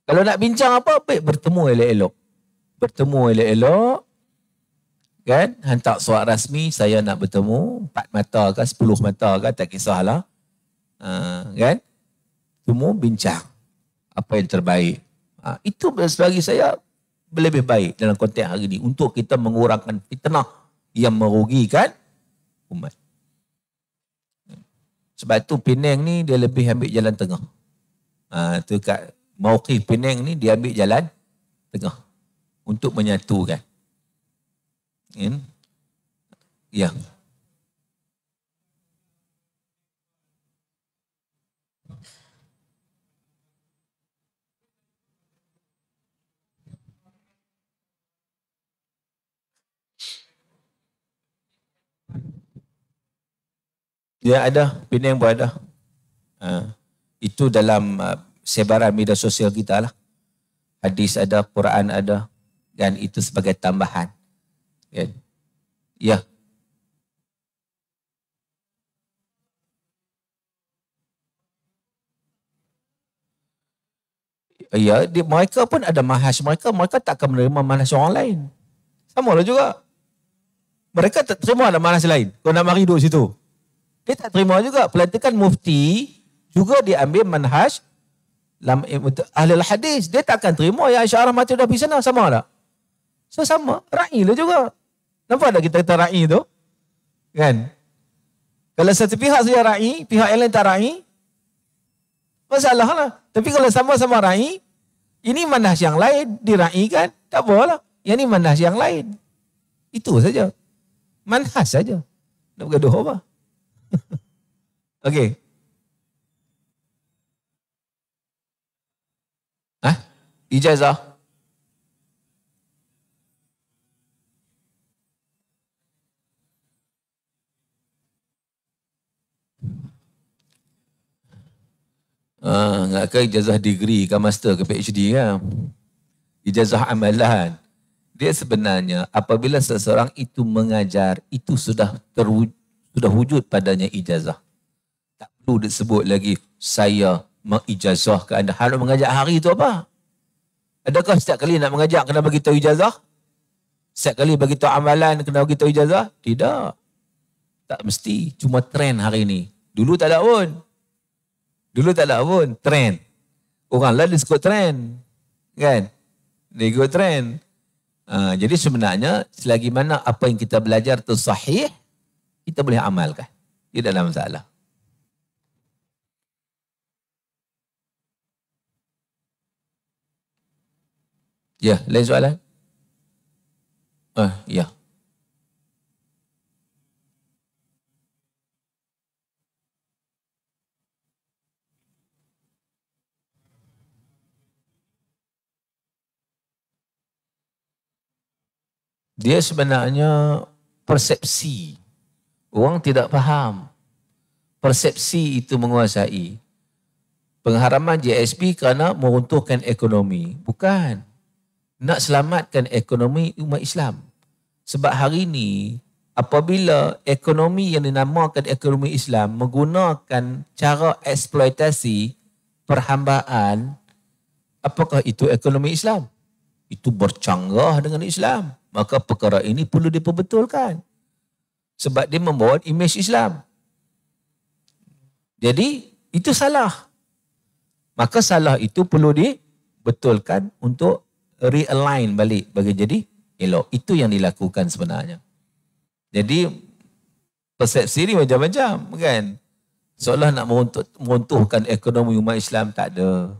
Kalau nak bincang apa, baik bertemu elok-elok. Bertemu elok-elok. Kan? Hantar surat rasmi, saya nak bertemu 4 mata ke 10 mata ke, tak kisahlah. Kan? Semua bincang apa yang terbaik. Itu bagi saya lebih baik dalam konteks hari ini untuk kita mengurangkan fitnah yang merugikan umat. Sebab tu Penang ni dia lebih ambil jalan tengah. Tu kat Mauqif Penang ni dia ambil jalan tengah untuk menyatukan. Ya. Ya ada, Penang pun ada. Itu dalam sebaran media sosial kita lah. Hadis ada, Quran ada, dan itu sebagai tambahan. Ya. Ya, mereka pun ada manhaj mereka tak akan menerima manhaj orang lain. Sama lah juga. Mereka tak terima ada manhaj lain. Kau nak mari duduk situ. Dia tak terima juga. Pelantikan mufti Juga dia ambil manhaj ahli hadis. Dia takkan terima yang Asy'ariyah mati dah pergi sana, sama tak? So sama, ra'i lah juga. Nampak tak kita kata ra'i tu? Kan? Kalau satu pihak saja ra'i, pihak yang lain tak ra'i, masalah lah. Tapi kalau sama-sama ra'i, ini manhaj yang lain, dira'ikan, tak apalah. Yang ini manhaj yang lain. Itu saja. Manhaj saja. Nak bergaduh apa? Okey. Ijazah. Nak ke ijazah degree ke master ke PhD kan? Ijazah amalan. Dia sebenarnya apabila seseorang itu mengajar, itu sudah wujud padanya ijazah. Tak perlu disebut lagi saya mengijazahkan anda. Harus mengajar hari itu apa? Adakah setiap kali nak mengajar kena bagi tahu ijazah? Setiap kali bagi tahu amalan kena bagi tahu ijazah? Tidak. Tak mesti. Cuma trend hari ini. Dulu tak ada pun. Trend. Orang lain disebut trend. Kan? Dia ikut trend. Jadi sebenarnya selagi mana apa yang kita belajar itu sahih, kita boleh amalkan. Tidak ada masalah. Ya, lain soalan? Ya. Dia sebenarnya persepsi. Orang tidak faham. Persepsi itu menguasai. Pengharaman GSP kerana meruntuhkan ekonomi. Bukan. Nak selamatkan ekonomi umat Islam. Sebab hari ini, apabila ekonomi yang dinamakan ekonomi Islam menggunakan cara eksploitasi perhambaan, apakah itu ekonomi Islam? Itu bercanggah dengan Islam. Maka perkara ini perlu diperbetulkan. Sebab dia membawa imej Islam. Jadi, itu salah. Maka salah itu perlu dibetulkan untuk realign balik bagi jadi elok. Itu yang dilakukan sebenarnya. Jadi, persepsi ni macam-macam, kan? Seolah nak meruntuhkan ekonomi umat Islam, tak ada.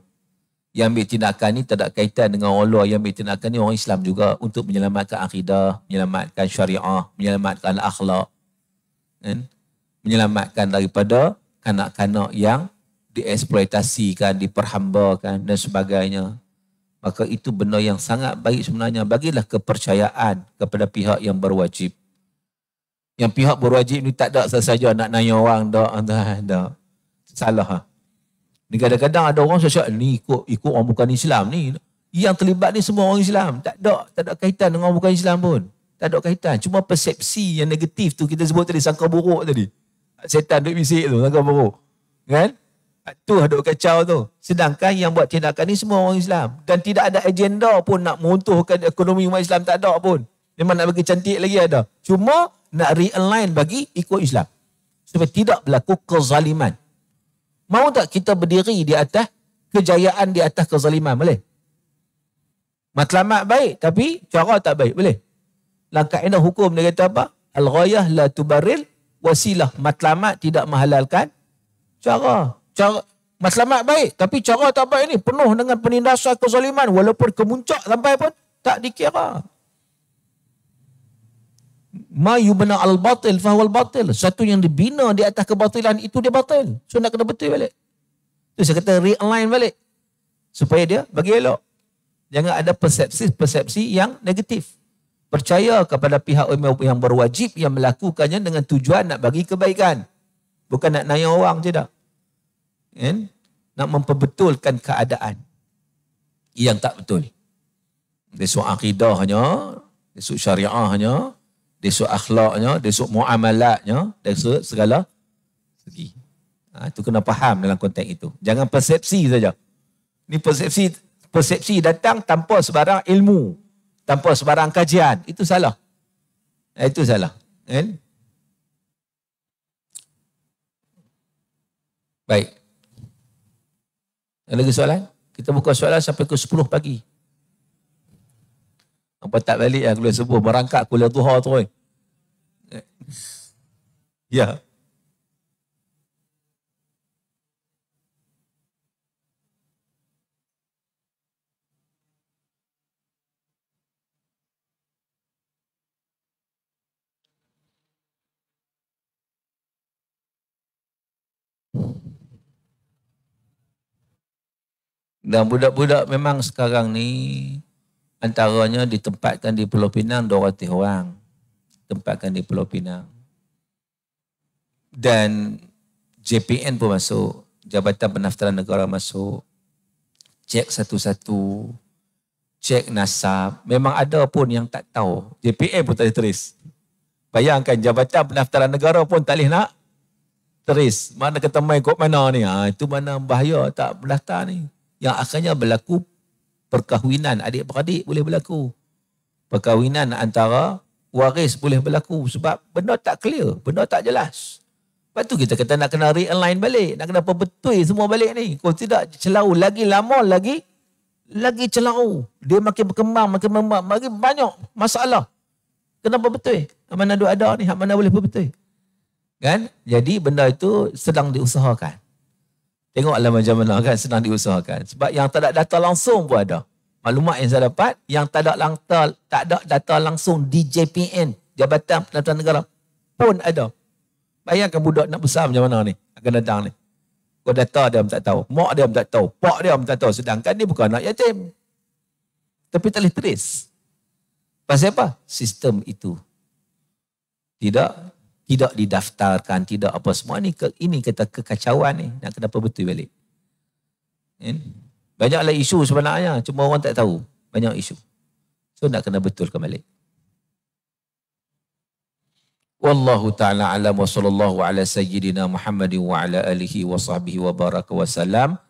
Yang ambil tindakan ni tak ada kaitan dengan Allah. Yang ambil tindakan ni orang Islam juga untuk menyelamatkan akidah, menyelamatkan syariah, menyelamatkan akhlak, kan? Menyelamatkan daripada kanak-kanak yang dieksploitasikan, diperhambakan dan sebagainya. Maka itu benda yang sangat baik sebenarnya. Bagilah kepercayaan kepada pihak yang berwajib. Yang pihak berwajib ni tak ada sahaja nak nanya orang, tak. Salah. Ni kadang-kadang ada orang cakap ni ikut orang bukan Islam ni. Yang terlibat ni semua orang Islam. Tak ada kaitan dengan orang bukan Islam pun. Tak ada kaitan. Cuma persepsi yang negatif tu kita sebut tadi, sangka buruk tadi. Setan duk bisik tu, sangka buruk. Kan? Tu duk kacau tu. Sedangkan yang buat tindakan ni semua orang Islam. Dan tidak ada agenda pun nak meruntuhkan ekonomi umat Islam, tak ada pun. Memang nak bagi cantik lagi ada. Cuma nak realign bagi ikut Islam. Supaya tidak berlaku kezaliman. Mau tak kita berdiri di atas kejayaan, di atas kezaliman? Boleh? Matlamat baik tapi cara tak baik. Boleh? Langkah kaedah hukum dia kata apa? Al-ghayah la tubarril wasilah. Matlamat tidak menghalalkan cara. Matlamat baik tapi cara tak baik ni penuh dengan penindasan kezaliman. Walaupun kemuncak sampai pun tak dikira. Ma yubna al-batil fahuwal batil. Satu yang dibina di atas kebatilan itu dia batil. So nak kena betul balik. Tu saya kata realign balik. Supaya dia bagi elok. Jangan ada persepsi yang negatif. Percaya kepada pihak yang berwajib yang melakukannya dengan tujuan nak bagi kebaikan. Bukan nak nanya orang je dah. Kan? Nak memperbetulkan keadaan yang tak betul. Dari sudut akidahnya, dari sudut syariahnya, dari sudut akhlaknya, dari sudut muamalatnya, dari sudut segala segi. Itu kena faham dalam konteks itu. Jangan persepsi saja. Ni persepsi datang tanpa sebarang ilmu, tanpa sebarang kajian. Itu salah. Itu salah. Kan? Baik. Ada lagi soalan? Kita buka soalan sampai ke 10 pagi. Apa tak balik ya kuliah subuh, merangkak kuliah duha tu. Ya. Dan budak-budak memang sekarang ni antaranya ditempatkan di Pulau Pinang 200 orang. Tempatkan di Pulau Pinang. Dan JPN pun masuk. Jabatan Pendaftaran Negara masuk. Cek satu-satu. Cek nasab. Memang ada pun yang tak tahu. JPN pun tak boleh teris. Bayangkan Jabatan Pendaftaran Negara pun tak boleh nak teris. Mana kata main kot mana ni. Itu mana bahaya tak pendaftar ni. Yang akhirnya berlaku perkahwinan adik-beradik boleh berlaku. Perkahwinan antara waris boleh berlaku sebab benda tak clear, benda tak jelas. Lepas tu kita kata nak kena realign balik, nak kena perbetul semua balik ni. Kalau tidak celau lagi lama lagi celau. Dia makin berkembang, makin banyak masalah. Kenapa betul? Hak mana ada ni, hak mana boleh berbetul. Kan? Jadi benda itu sedang diusahakan. Tengoklah macam mana kan senang diusahakan. Sebab yang tak ada data langsung pun ada. Maklumat yang saya dapat, yang tak ada data langsung di JPN, Jabatan Pendaftaran Negara pun ada. Bayangkan budak nak besar macam mana ni, akan datang ni. Kau data dia pun tak tahu, mak dia pun tak tahu, pak dia pun tak tahu. Sedangkan dia bukan anak yatim. Tapi tak boleh teris. Pasal apa? Sistem itu tidak didaftarkan, tidak apa semua ni. Ini kata kekacauan ni, nak kena betul balik. Banyaklah isu sebenarnya, cuma orang tak tahu. Banyak isu. So nak kena betulkan balik. Wallahu ta'ala alam wa sallallahu ala sayyidina Muhammadin wa ala alihi wa sahbihi wa baraka wa salam.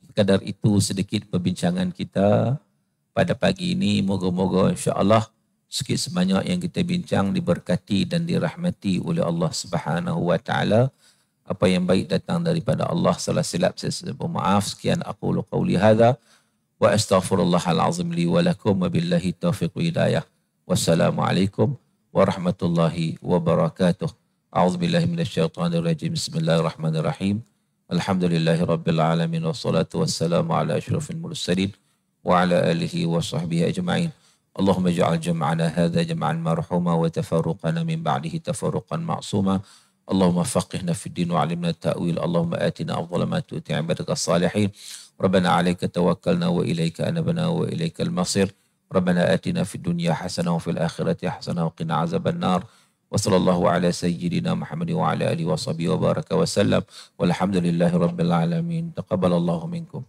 Sekadar itu sedikit perbincangan kita pada pagi ini. Moga-moga insya-Allah sikit sebanyak yang kita bincang diberkati dan dirahmati oleh Allah Subhanahu wa taala. Apa yang baik datang daripada Allah. Salah silap saya maaf. Sekian aqulu qauli hadza wa astaghfirullahal azim li wa lakum wa billahi taufiq hidayah. Wassalamualaikum warahmatullahi wabarakatuh. A'udzubillahi minasyaitonir rajim. Bismillahirrahmanirrahim. Alhamdulillahirabbil alamin wassalatu wassalamu ala asyrafil mursalin wa ala alihi wa sahbihi ajma'in. اللهم اجعل جمعنا هذا جمعا مرحوما وتفرقنا من بعده تفرقا معصوما. اللهم فقهنا في الدين وعلمنا التأويل. اللهم آتنا أفضل ما تؤتي عبادك الصالحين. ربنا عليك توكلنا وإليك أنبنا وإليك المصير. ربنا آتنا في الدنيا حسنة وفي الآخرة حسنة وقنا عذاب النار. وصلى الله على سيدنا محمد وعلى آله وصحبه وبارك وسلم والحمد لله رب العالمين. تقبل الله منكم.